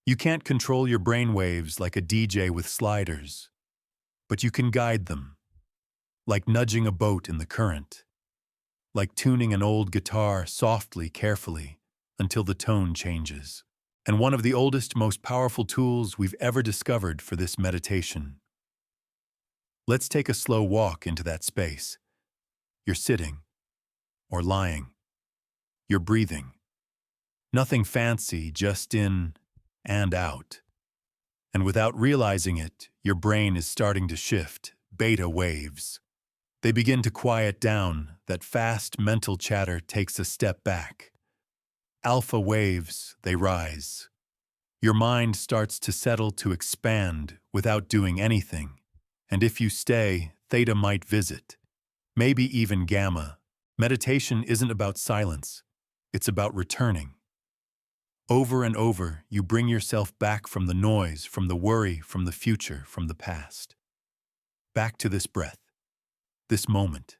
You can't control your brain waves like a DJ with sliders, but you can guide them, like nudging a boat in the current, like tuning an old guitar softly, carefully, until the tone changes. And one of the oldest, most powerful tools we've ever discovered for this meditation. Let's take a slow walk into that space. You're sitting, or lying. You're breathing. Nothing fancy, just in and out. And without realizing it, your brain is starting to shift, beta waves. They begin to quiet down, that fast mental chatter takes a step back. Alpha waves, they rise. Your mind starts to settle, to expand without doing anything. And if you stay, theta might visit. Maybe even gamma. Meditation isn't about silence. It's about returning. Over and over, you bring yourself back from the noise, from the worry, from the future, from the past. Back to this breath, this moment.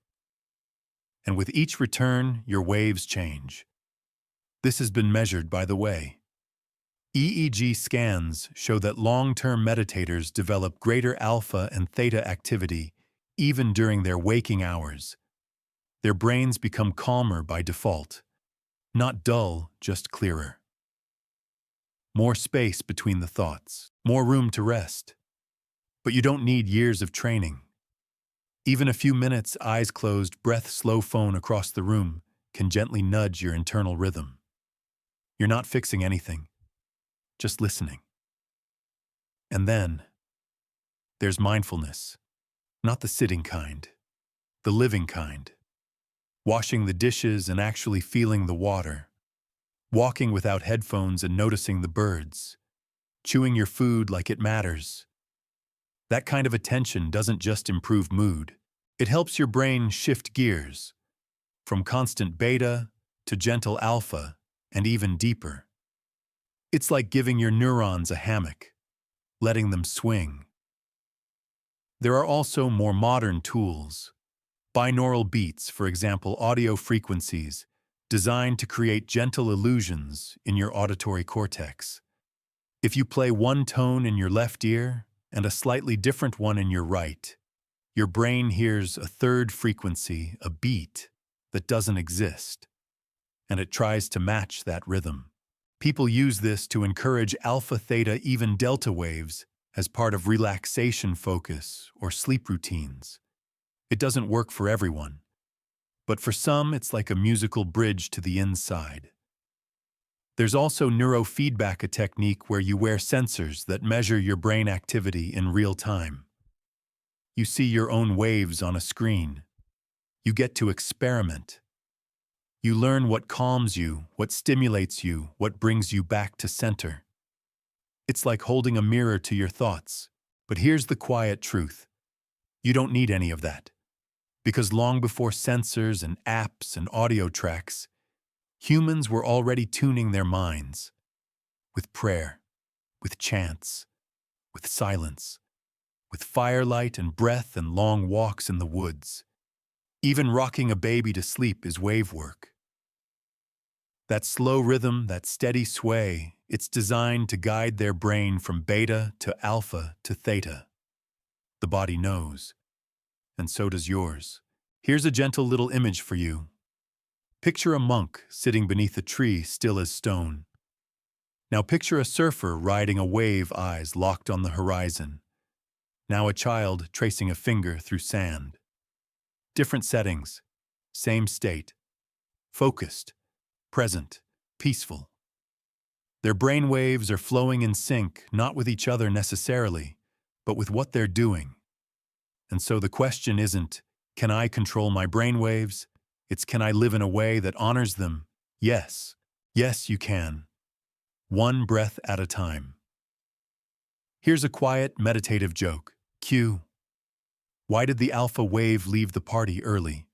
And with each return, your waves change. This has been measured, by the way. EEG scans show that long-term meditators develop greater alpha and theta activity even during their waking hours. Their brains become calmer by default. Not dull, just clearer. More space between the thoughts, more room to rest. But you don't need years of training. Even a few minutes, eyes closed, breath slow phone across the room can gently nudge your internal rhythm. You're not fixing anything, just listening. And then, there's mindfulness, not the sitting kind, the living kind. Washing the dishes and actually feeling the water. Walking without headphones and noticing the birds. Chewing your food like it matters. That kind of attention doesn't just improve mood. It helps your brain shift gears, from constant beta to gentle alpha and even deeper. It's like giving your neurons a hammock, letting them swing. There are also more modern tools. Binaural beats, for example, audio frequencies, designed to create gentle illusions in your auditory cortex. If you play one tone in your left ear and a slightly different one in your right, your brain hears a third frequency, a beat, that doesn't exist, and it tries to match that rhythm. People use this to encourage alpha, theta, even delta waves as part of relaxation focus or sleep routines. It doesn't work for everyone, but for some it's like a musical bridge to the inside. There's also neurofeedback, a technique where you wear sensors that measure your brain activity in real time. You see your own waves on a screen. You get to experiment. You learn what calms you, what stimulates you, what brings you back to center. It's like holding a mirror to your thoughts. But here's the quiet truth. You don't need any of that. Because long before sensors and apps and audio tracks, humans were already tuning their minds. With prayer, with chants, with silence, with firelight and breath and long walks in the woods. Even rocking a baby to sleep is wave work. That slow rhythm, that steady sway, it's designed to guide their brain from beta to alpha to theta. The body knows, and so does yours. Here's a gentle little image for you. Picture a monk sitting beneath a tree, still as stone. Now picture a surfer riding a wave, eyes locked on the horizon. Now a child tracing a finger through sand. Different settings, same state. Focused, present, peaceful. Their brain waves are flowing in sync, not with each other necessarily, but with what they're doing. And so the question isn't, Can I control my brainwaves? It's can I live in a way that honors them? Yes. Yes, you can. One breath at a time. Here's a quiet, meditative joke. Q. Why did the alpha wave leave the party early?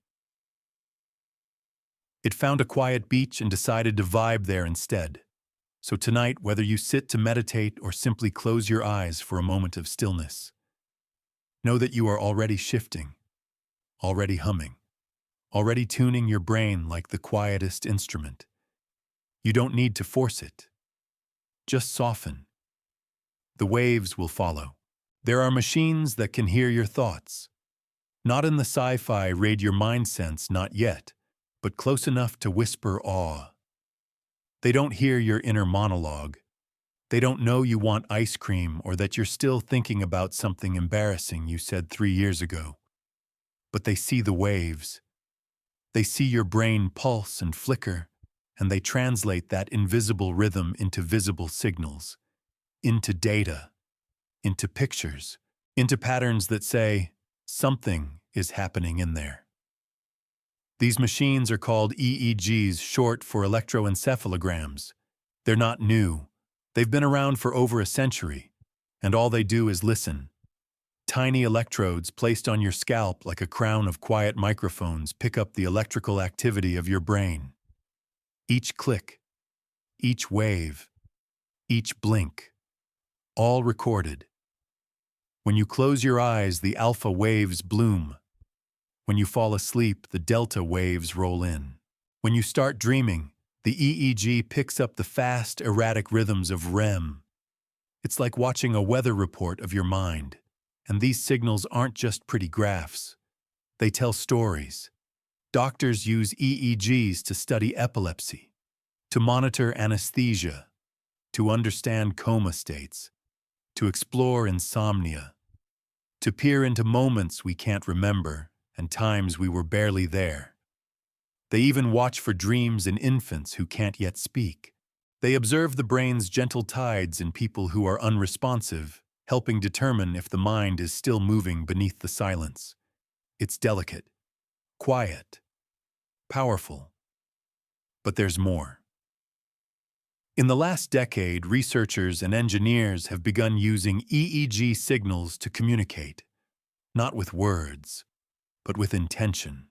It found a quiet beach and decided to vibe there instead. So tonight, whether you sit to meditate or simply close your eyes for a moment of stillness, know that you are already shifting, already humming, already tuning your brain like the quietest instrument. You don't need to force it. Just soften. The waves will follow. There are machines that can hear your thoughts. Not in the sci-fi raid your mind sense, not yet, but close enough to whisper awe. They don't hear your inner monologue. They don't know you want ice cream or that you're still thinking about something embarrassing you said 3 years ago. But they see the waves. They see your brain pulse and flicker, and they translate that invisible rhythm into visible signals, into data, into pictures, into patterns that say, something is happening in there. These machines are called EEGs, short for electroencephalograms. They're not new. They've been around for over a century, and all they do is listen. Tiny electrodes placed on your scalp like a crown of quiet microphones pick up the electrical activity of your brain. Each click, each wave, each blink, all recorded. When you close your eyes, the alpha waves bloom. When you fall asleep, the delta waves roll in. When you start dreaming, the EEG picks up the fast, erratic rhythms of REM. It's like watching a weather report of your mind. And these signals aren't just pretty graphs. They tell stories. Doctors use EEGs to study epilepsy, to monitor anesthesia, to understand coma states, to explore insomnia, to peer into moments we can't remember and times we were barely there. They even watch for dreams in infants who can't yet speak. They observe the brain's gentle tides in people who are unresponsive, helping determine if the mind is still moving beneath the silence. It's delicate, quiet, powerful. But there's more. In the last decade, researchers and engineers have begun using EEG signals to communicate, not with words, but with intention.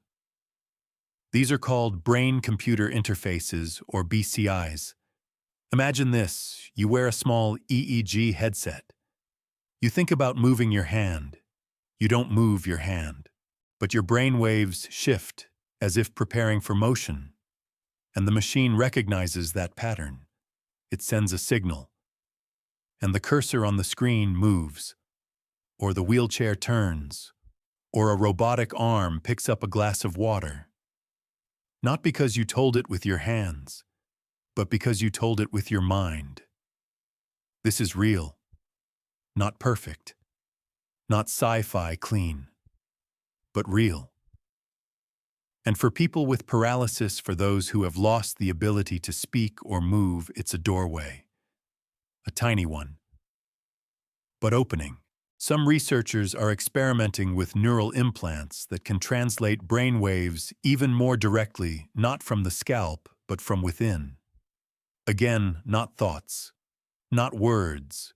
These are called brain-computer interfaces, or BCIs. Imagine this: you wear a small EEG headset. You think about moving your hand. You don't move your hand, but your brain waves shift as if preparing for motion, and the machine recognizes that pattern. It sends a signal, and the cursor on the screen moves, or the wheelchair turns, or a robotic arm picks up a glass of water. Not because you told it with your hands, but because you told it with your mind. This is real, not perfect, not sci-fi clean, but real. And for people with paralysis, for those who have lost the ability to speak or move, it's a doorway. A tiny one, but opening. Some researchers are experimenting with neural implants that can translate brain waves even more directly, not from the scalp, but from within. Again, not thoughts, not words,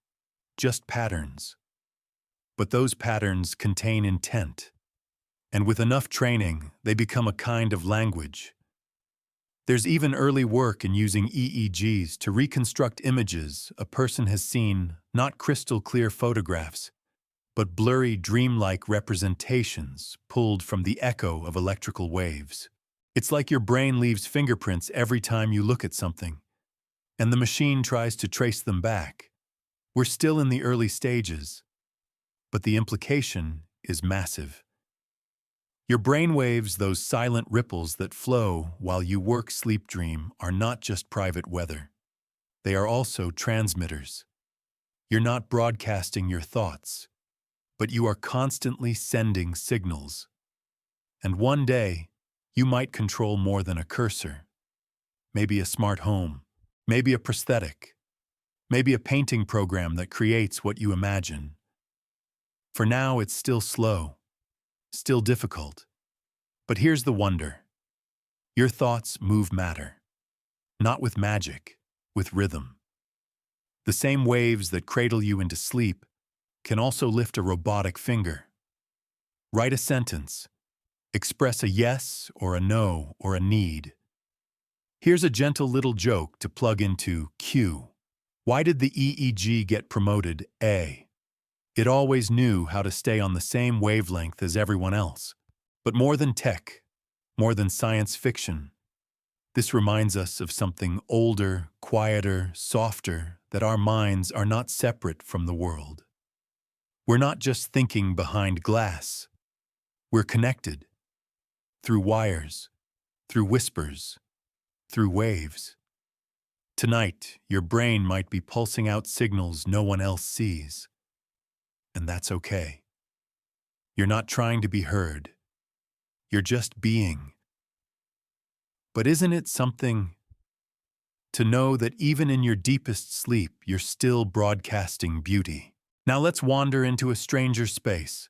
just patterns. But those patterns contain intent. And with enough training, they become a kind of language. There's even early work in using EEGs to reconstruct images a person has seen, not crystal clear photographs, but blurry, dreamlike representations pulled from the echo of electrical waves. It's like your brain leaves fingerprints every time you look at something, and the machine tries to trace them back. We're still in the early stages, but the implication is massive. Your brainwaves, those silent ripples that flow while you work, sleep, dream, are not just private weather. They are also transmitters. You're not broadcasting your thoughts, but you are constantly sending signals. And one day, you might control more than a cursor. Maybe a smart home, maybe a prosthetic, maybe a painting program that creates what you imagine. For now, it's still slow, still difficult, But here's the wonder. Your thoughts move matter. Not with magic, with rhythm. The same waves that cradle you into sleep can also lift a robotic finger. Write a sentence. Express a yes or a no or a need. Here's a gentle little joke to plug into Q. Why did the EEG get promoted A? It always knew how to stay on the same wavelength as everyone else. But more than tech, more than science fiction, this reminds us of something older, quieter, softer, that our minds are not separate from the world. We're not just thinking behind glass. We're connected. Through wires, through whispers, through waves. Tonight, your brain might be pulsing out signals no one else sees. And that's okay. You're not trying to be heard. You're just being. But isn't it something to know that even in your deepest sleep, you're still broadcasting beauty? Now let's wander into a stranger space.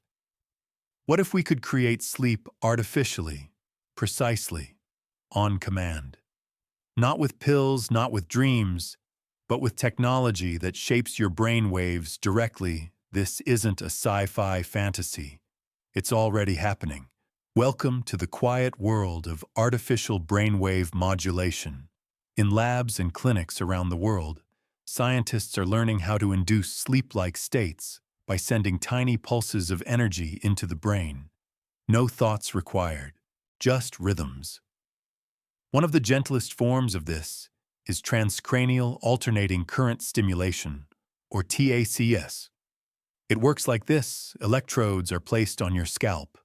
What if we could create sleep artificially, precisely, on command? Not with pills, not with dreams, but with technology that shapes your brain waves directly. This isn't a sci-fi fantasy. It's already happening. Welcome to the quiet world of artificial brainwave modulation. In labs and clinics around the world, scientists are learning how to induce sleep-like states by sending tiny pulses of energy into the brain. No thoughts required, just rhythms. One of the gentlest forms of this is transcranial alternating current stimulation, or TACS. It works like this. Electrodes are placed on your scalp.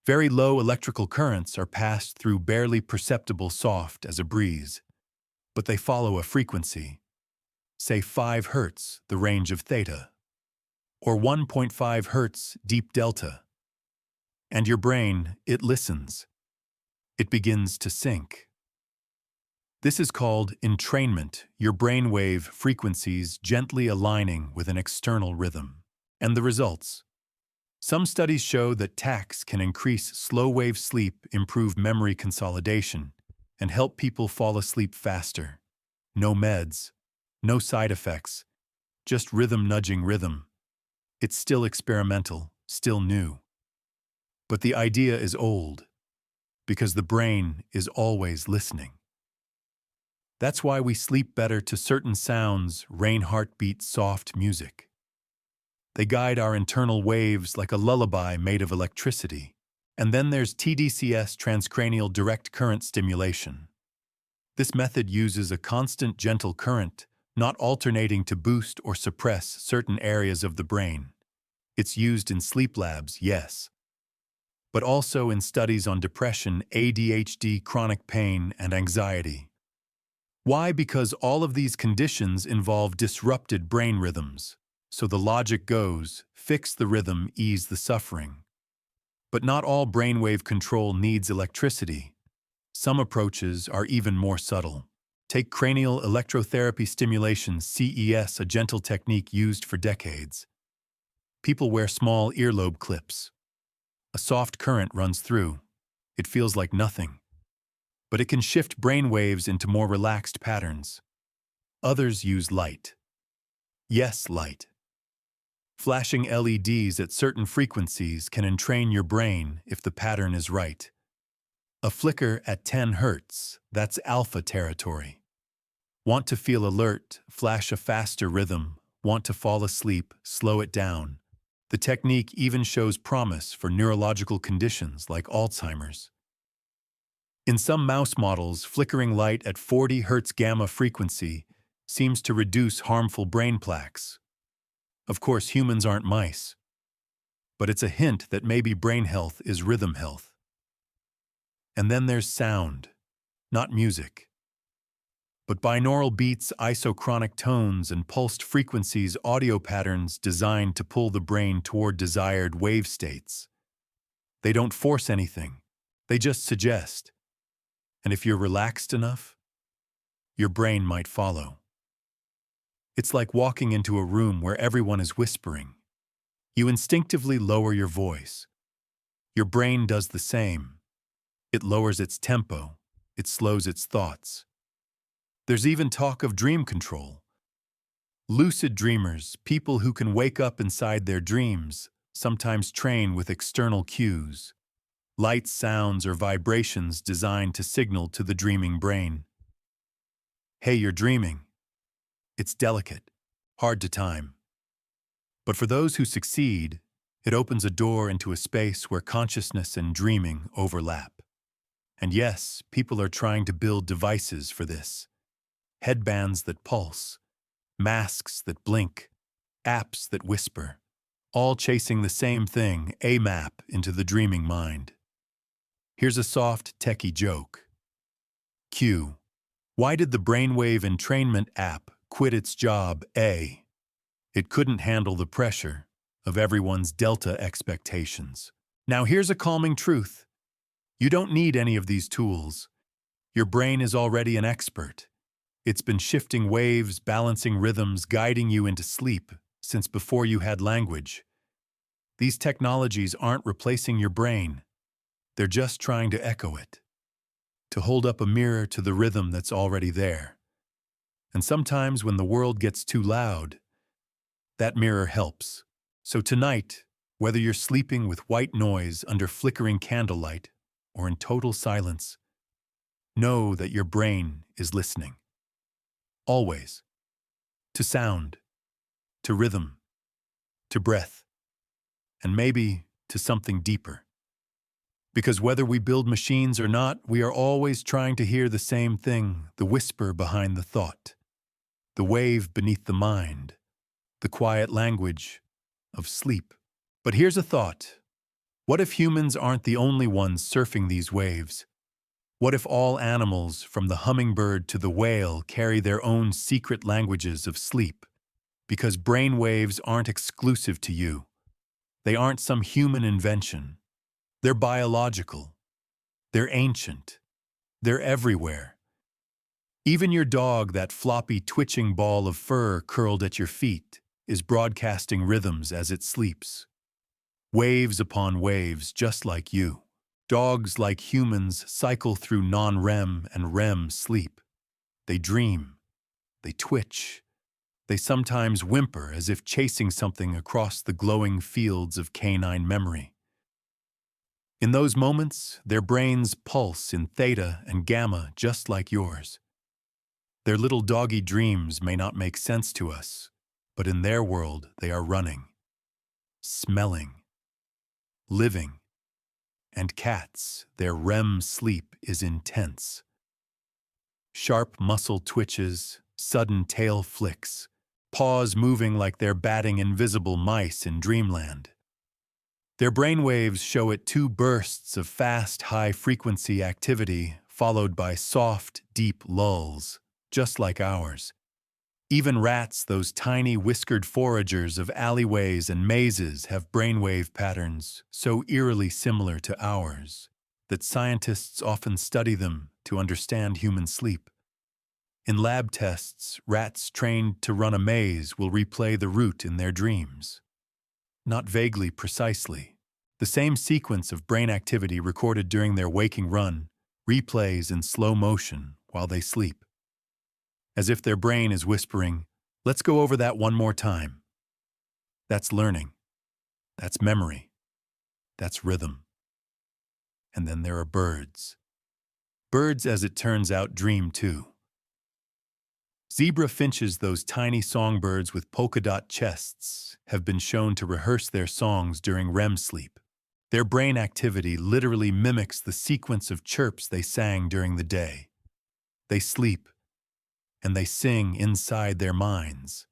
Very low electrical currents are passed through barely perceptible soft as a breeze, but they follow a frequency, say 5 Hz, the range of theta, or 1.5 Hz, deep delta. And your brain, it listens. It begins to sync. This is called entrainment, your brainwave frequencies gently aligning with an external rhythm. And the results? Some studies show that TACS can increase slow-wave sleep, improve memory consolidation, and help people fall asleep faster. No meds, no side effects, just rhythm nudging rhythm. It's still experimental, still new. But the idea is old, because the brain is always listening. That's why we sleep better to certain sounds, rain heartbeat soft music. They guide our internal waves like a lullaby made of electricity. And then there's TDCS, transcranial direct current stimulation. This method uses a constant gentle current, not alternating to boost or suppress certain areas of the brain. It's used in sleep labs, yes, but also in studies on depression, ADHD, chronic pain, and anxiety. Why? Because all of these conditions involve disrupted brain rhythms. So the logic goes, fix the rhythm, ease the suffering. But not all brainwave control needs electricity. Some approaches are even more subtle. Take cranial electrotherapy stimulation, CES, a gentle technique used for decades. People wear small earlobe clips. A soft current runs through. It feels like nothing. But it can shift brain waves into more relaxed patterns. Others use light. Yes, light. Flashing LEDs at certain frequencies can entrain your brain if the pattern is right. A flicker at 10 Hz, that's alpha territory. Want to feel alert, flash a faster rhythm. Want to fall asleep, slow it down. The technique even shows promise for neurological conditions like Alzheimer's. In some mouse models, flickering light at 40 Hz gamma frequency seems to reduce harmful brain plaques. Of course, humans aren't mice, but it's a hint that maybe brain health is rhythm health. And then there's sound, not music, but binaural beats, isochronic tones, and pulsed frequencies, audio patterns designed to pull the brain toward desired wave states. They don't force anything, they just suggest. And if you're relaxed enough, your brain might follow. It's like walking into a room where everyone is whispering. You instinctively lower your voice. Your brain does the same. It lowers its tempo. It slows its thoughts. There's even talk of dream control. Lucid dreamers, people who can wake up inside their dreams, sometimes train with external cues, lights, sounds, or vibrations designed to signal to the dreaming brain. Hey, you're dreaming. It's delicate, hard to time. But for those who succeed, it opens a door into a space where consciousness and dreaming overlap. And yes, people are trying to build devices for this. Headbands that pulse, masks that blink, apps that whisper, all chasing the same thing, a map into the dreaming mind. Here's a soft, techie joke. Q. Why did the Brainwave Entrainment app quit its job? A. It couldn't handle the pressure of everyone's Delta expectations. Now here's a calming truth. You don't need any of these tools. Your brain is already an expert. It's been shifting waves, balancing rhythms, guiding you into sleep since before you had language. These technologies aren't replacing your brain. They're just trying to echo it, to hold up a mirror to the rhythm that's already there. And sometimes when the world gets too loud, that mirror helps. So tonight, whether you're sleeping with white noise under flickering candlelight or in total silence, know that your brain is listening. Always. To sound, to rhythm, to breath, and maybe to something deeper. Because whether we build machines or not, we are always trying to hear the same thing, the whisper behind the thought, the wave beneath the mind, the quiet language of sleep. But here's a thought. What if humans aren't the only ones surfing these waves? What if all animals, from the hummingbird to the whale, carry their own secret languages of sleep? Because brain waves aren't exclusive to you. They aren't some human invention. They're biological. They're ancient. They're everywhere. Even your dog, that floppy, twitching ball of fur curled at your feet, is broadcasting rhythms as it sleeps. Waves upon waves, just like you. Dogs, like humans, cycle through non-REM and REM sleep. They dream. They twitch. They sometimes whimper as if chasing something across the glowing fields of canine memory. In those moments, their brains pulse in theta and gamma just like yours. Their little doggy dreams may not make sense to us, but in their world they are running, smelling, living. And cats, their REM sleep is intense. Sharp muscle twitches, sudden tail flicks, paws moving like they're batting invisible mice in dreamland. Their brainwaves show it two bursts of fast, high-frequency activity followed by soft, deep lulls, just like ours. Even rats, those tiny whiskered foragers of alleyways and mazes, have brainwave patterns so eerily similar to ours that scientists often study them to understand human sleep. In lab tests, rats trained to run a maze will replay the route in their dreams. Not vaguely, precisely. The same sequence of brain activity recorded during their waking run replays in slow motion while they sleep. As if their brain is whispering, let's go over that one more time. That's learning. That's memory. That's rhythm. And then there are birds. Birds, as it turns out, dream too. Zebra finches, those tiny songbirds with polka-dot chests, have been shown to rehearse their songs during REM sleep. Their brain activity literally mimics the sequence of chirps they sang during the day. They sleep, and they sing inside their minds.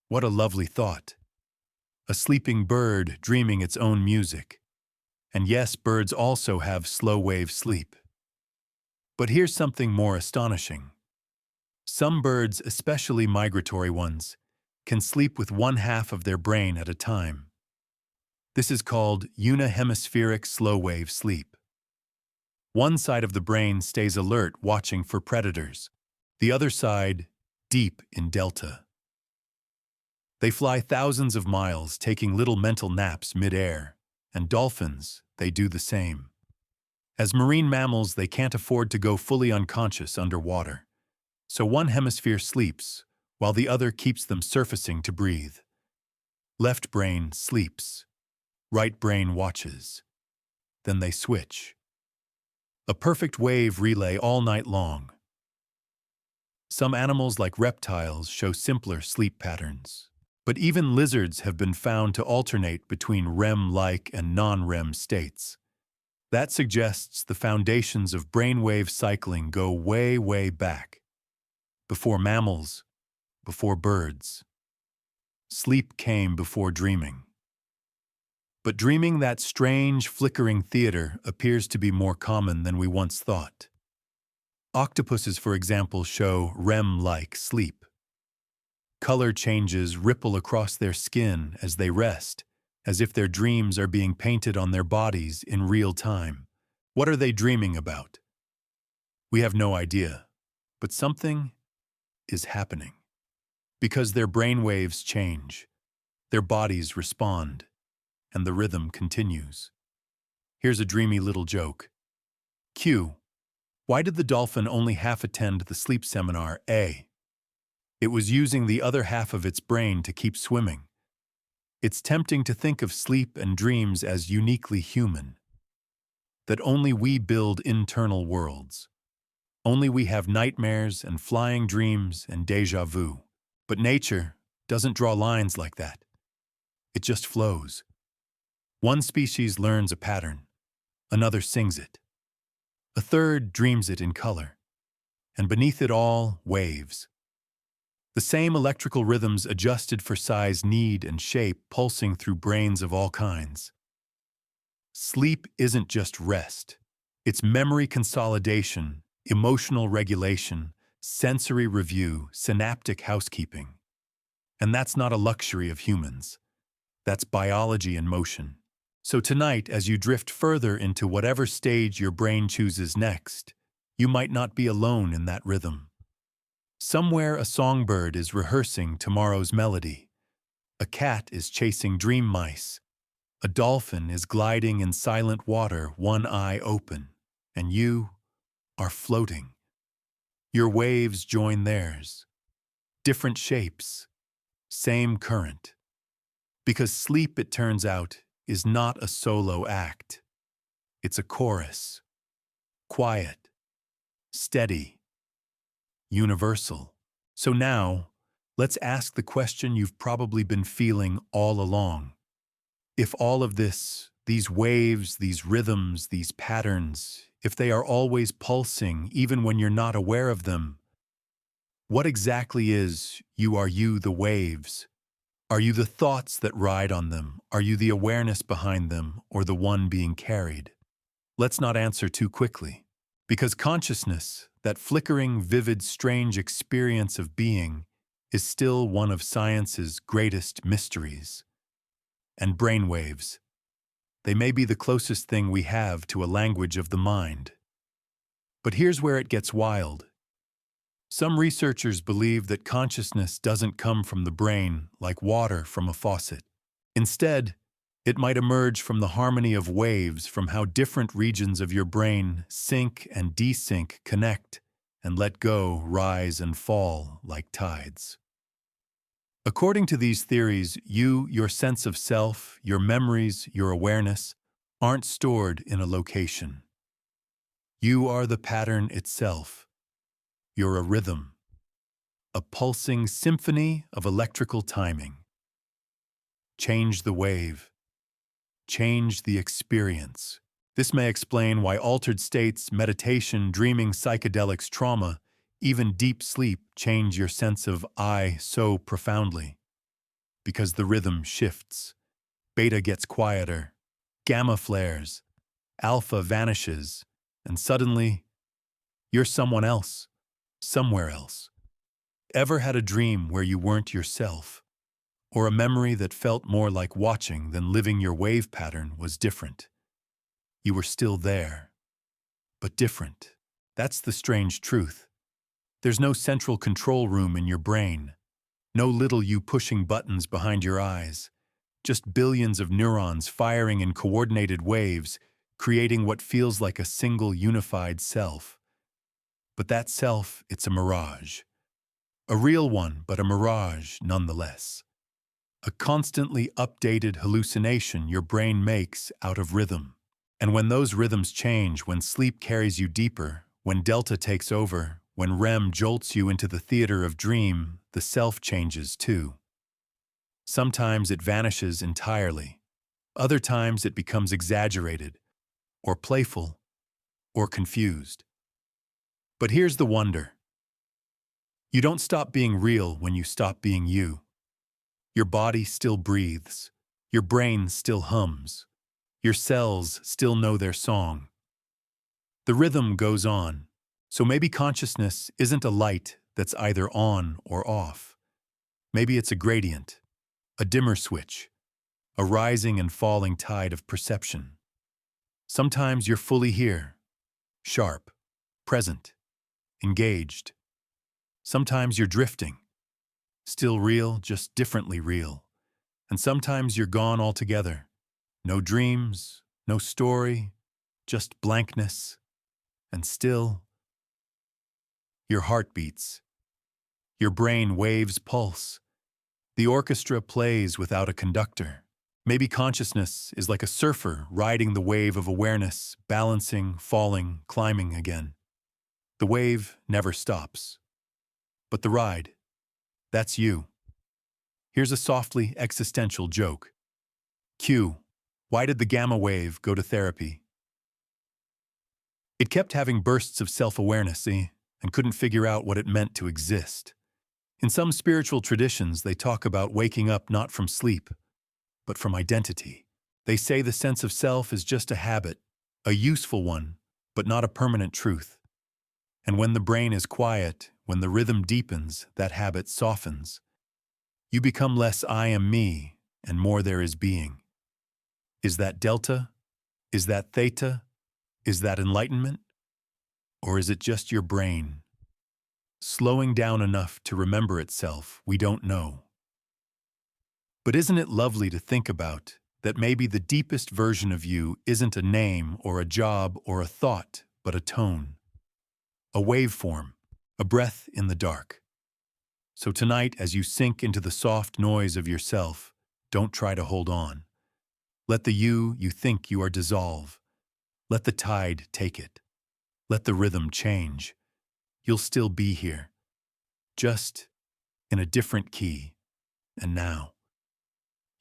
What a lovely thought. A sleeping bird dreaming its own music. And yes, birds also have slow-wave sleep. But here's something more astonishing. Some birds, especially migratory ones, can sleep with one half of their brain at a time. This is called unihemispheric slow-wave sleep. One side of the brain stays alert, watching for predators. The other side, deep in delta. They fly thousands of miles, taking little mental naps mid-air, and dolphins, they do the same. As marine mammals, they can't afford to go fully unconscious underwater. So one hemisphere sleeps, while the other keeps them surfacing to breathe. Left brain sleeps. Right brain watches. Then they switch. A perfect wave relay all night long. Some animals, like reptiles, show simpler sleep patterns. But even lizards have been found to alternate between REM-like and non-REM states. That suggests the foundations of brainwave cycling go way, way back. Before mammals, before birds. Sleep came before dreaming. But dreaming, that strange, flickering theater, appears to be more common than we once thought. Octopuses, for example, show REM-like sleep. Color changes ripple across their skin as they rest, as if their dreams are being painted on their bodies in real time. What are they dreaming about? We have no idea, but something is happening. Because their brainwaves change, their bodies respond, and the rhythm continues. Here's a dreamy little joke. Q. Why did the dolphin only half attend the sleep seminar? A. It was using the other half of its brain to keep swimming. It's tempting to think of sleep and dreams as uniquely human. That only we build internal worlds. Only we have nightmares and flying dreams and déjà vu. But nature doesn't draw lines like that. It just flows. One species learns a pattern, another sings it. A third dreams it in color. And beneath it all, waves. The same electrical rhythms adjusted for size, need, and shape pulsing through brains of all kinds. Sleep isn't just rest. It's memory consolidation, emotional regulation, sensory review, synaptic housekeeping. And that's not a luxury of humans. That's biology in motion. So tonight, as you drift further into whatever stage your brain chooses next, you might not be alone in that rhythm. Somewhere a songbird is rehearsing tomorrow's melody. A cat is chasing dream mice. A dolphin is gliding in silent water, one eye open. And you are floating. Your waves join theirs. Different shapes. Same current. Because sleep, it turns out, is not a solo act. It's a chorus. Quiet. Steady. Universal. So now, let's ask the question you've probably been feeling all along. If all of this, these waves, these rhythms, these patterns, if they are always pulsing even when you're not aware of them, what exactly is you? Are you the waves? Are you the thoughts that ride on them? Are you the awareness behind them, or the one being carried? Let's not answer too quickly. Because consciousness, that flickering, vivid, strange experience of being, is still one of science's greatest mysteries. And brainwaves, they may be the closest thing we have to a language of the mind. But here's where it gets wild. Some researchers believe that consciousness doesn't come from the brain like water from a faucet. Instead, it might emerge from the harmony of waves, from how different regions of your brain sync and desync, connect and let go, rise and fall like tides. According to these theories, your sense of self, your memories, your awareness, aren't stored in a location. You are the pattern itself. You're a rhythm, a pulsing symphony of electrical timing. Change the wave. Change the experience. This may explain why altered states, meditation, dreaming, psychedelics, trauma, even deep sleep change your sense of I so profoundly. Because the rhythm shifts. Beta gets quieter, gamma flares, alpha vanishes, and suddenly, you're someone else, somewhere else. Ever had a dream where you weren't yourself? Or a memory that felt more like watching than living? Your wave pattern was different. You were still there, but different. That's the strange truth. There's no central control room in your brain, no little you pushing buttons behind your eyes, just billions of neurons firing in coordinated waves, creating what feels like a single unified self. But that self, it's a mirage. A real one, but a mirage nonetheless. A constantly updated hallucination your brain makes out of rhythm. And when those rhythms change, when sleep carries you deeper, when delta takes over, when REM jolts you into the theater of dream, the self changes too. Sometimes it vanishes entirely. Other times it becomes exaggerated, or playful, or confused. But here's the wonder. You don't stop being real when you stop being you. Your body still breathes. Your brain still hums. Your cells still know their song. The rhythm goes on, so maybe consciousness isn't a light that's either on or off. Maybe it's a gradient, a dimmer switch, a rising and falling tide of perception. Sometimes you're fully here, sharp, present, engaged. Sometimes you're drifting, still real, just differently real. And sometimes you're gone altogether. No dreams, no story, just blankness. And still, your heart beats. Your brain waves pulse. The orchestra plays without a conductor. Maybe consciousness is like a surfer riding the wave of awareness, balancing, falling, climbing again. The wave never stops. But the ride, that's you. Here's a softly existential joke. Q. Why did the gamma wave go to therapy? It kept having bursts of self-awareness, see, and couldn't figure out what it meant to exist. In some spiritual traditions, they talk about waking up not from sleep, but from identity. They say the sense of self is just a habit, a useful one, but not a permanent truth. And when the brain is quiet, when the rhythm deepens, that habit softens. You become less I am me, and more there is being. Is that delta? Is that theta? Is that enlightenment? Or is it just your brain? Slowing down enough to remember itself, we don't know. But isn't it lovely to think about that maybe the deepest version of you isn't a name or a job or a thought, but a tone, a waveform, a breath in the dark. So tonight, as you sink into the soft noise of yourself, don't try to hold on. Let the you think you are dissolve. Let the tide take it. Let the rhythm change. You'll still be here, just in a different key. And now,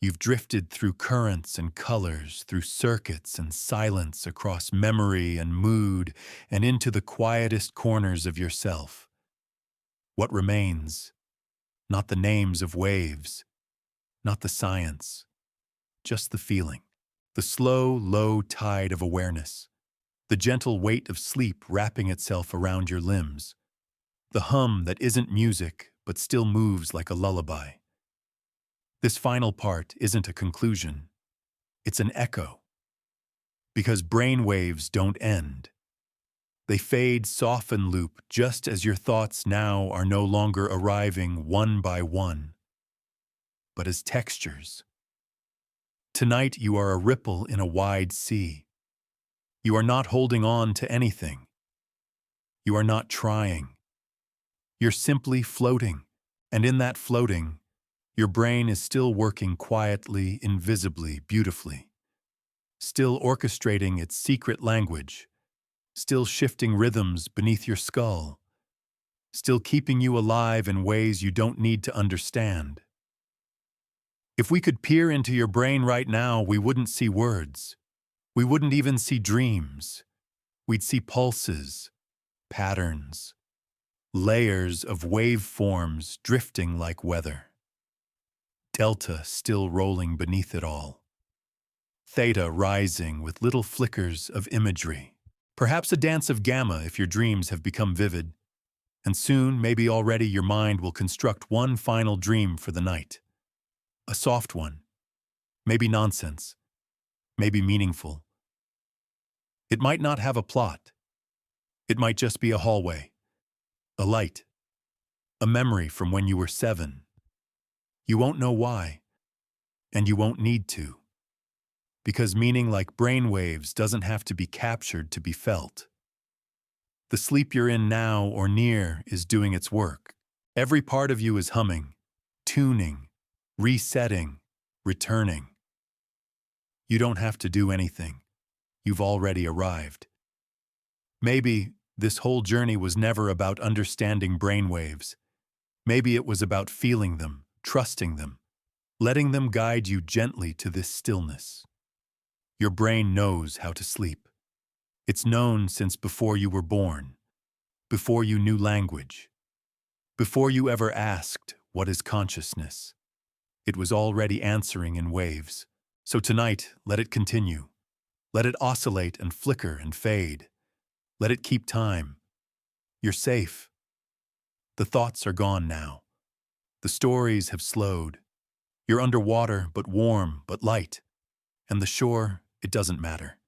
you've drifted through currents and colors, through circuits and silence, across memory and mood, and into the quietest corners of yourself. What remains? Not the names of waves, not the science, just the feeling, the slow, low tide of awareness, the gentle weight of sleep wrapping itself around your limbs, the hum that isn't music but still moves like a lullaby. This final part isn't a conclusion, it's an echo. Because brain waves don't end. They fade, soften, loop, just as your thoughts now are no longer arriving one by one, but as textures. Tonight you are a ripple in a wide sea. You are not holding on to anything. You are not trying. You're simply floating, and in that floating, your brain is still working quietly, invisibly, beautifully, still orchestrating its secret language, still shifting rhythms beneath your skull, still keeping you alive in ways you don't need to understand. If we could peer into your brain right now, we wouldn't see words. We wouldn't even see dreams. We'd see pulses, patterns, layers of waveforms drifting like weather. Delta still rolling beneath it all. Theta rising with little flickers of imagery. Perhaps a dance of gamma if your dreams have become vivid. And soon, maybe already, your mind will construct one final dream for the night. A soft one. Maybe nonsense. Maybe meaningful. It might not have a plot. It might just be a hallway. A light. A memory from when you were 7. You won't know why. And you won't need to. because meaning like brainwaves doesn't have to be captured to be felt. The sleep you're in now or near is doing its work. Every part of you is humming, tuning, resetting, returning. You don't have to do anything. You've already arrived. Maybe this whole journey was never about understanding brainwaves. Maybe it was about feeling them, trusting them, letting them guide you gently to this stillness. Your brain knows how to sleep. It's known since before you were born, before you knew language, before you ever asked, "What is consciousness?" It was already answering in waves. So tonight, let it continue. Let it oscillate and flicker and fade. Let it keep time. You're safe. The thoughts are gone now. The stories have slowed. You're underwater, but warm, but light. And the shore, it doesn't matter.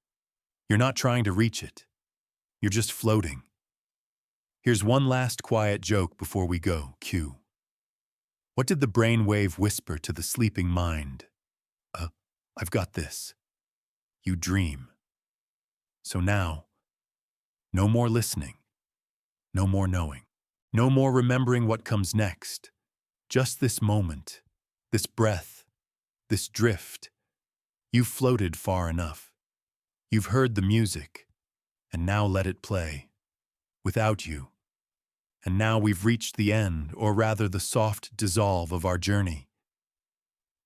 You're not trying to reach it. You're just floating. Here's one last quiet joke before we go, Q. What did the brainwave whisper to the sleeping mind? I've got this. You dream. So now, no more listening. No more knowing. No more remembering what comes next. Just this moment, this breath, this drift. You've floated far enough. You've heard the music, and now let it play. Without you. And now we've reached the end, or rather the soft dissolve of our journey.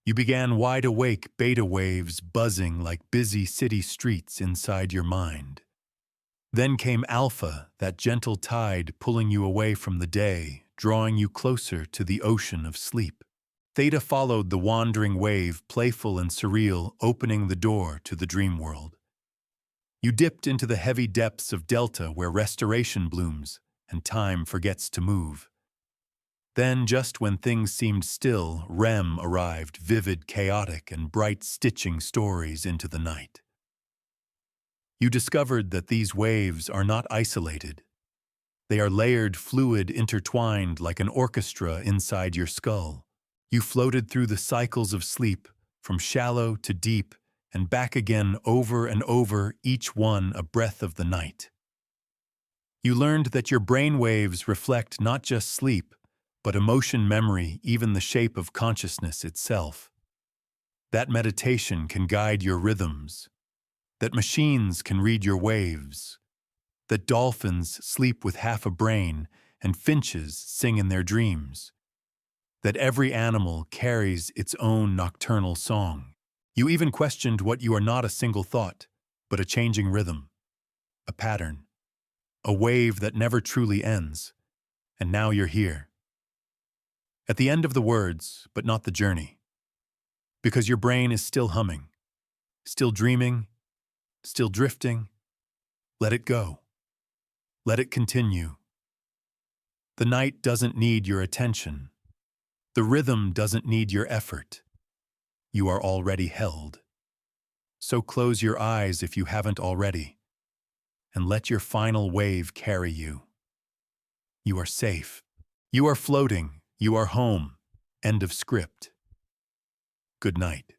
You began wide-awake beta waves buzzing like busy city streets inside your mind. Then came alpha, that gentle tide pulling you away from the day, drawing you closer to the ocean of sleep. Theta followed the wandering wave, playful and surreal, opening the door to the dream world. You dipped into the heavy depths of delta where restoration blooms and time forgets to move. Then, just when things seemed still, REM arrived, vivid, chaotic, and bright, stitching stories into the night. You discovered that these waves are not isolated. They are layered, fluid, intertwined like an orchestra inside your skull. You floated through the cycles of sleep, from shallow to deep, and back again over and over, each one a breath of the night. You learned that your brain waves reflect not just sleep, but emotion, memory, even the shape of consciousness itself. That meditation can guide your rhythms, that machines can read your waves, that dolphins sleep with half a brain and finches sing in their dreams, that every animal carries its own nocturnal song. You even questioned what you are not a single thought, but a changing rhythm, a pattern, a wave that never truly ends, and now you're here. At the end of the words, but not the journey. Because your brain is still humming, still dreaming, still drifting. Let it go. Let it continue. The night doesn't need your attention. The rhythm doesn't need your effort. You are already held. So close your eyes if you haven't already, and let your final wave carry you. You are safe. You are floating. You are home. End of script. Good night.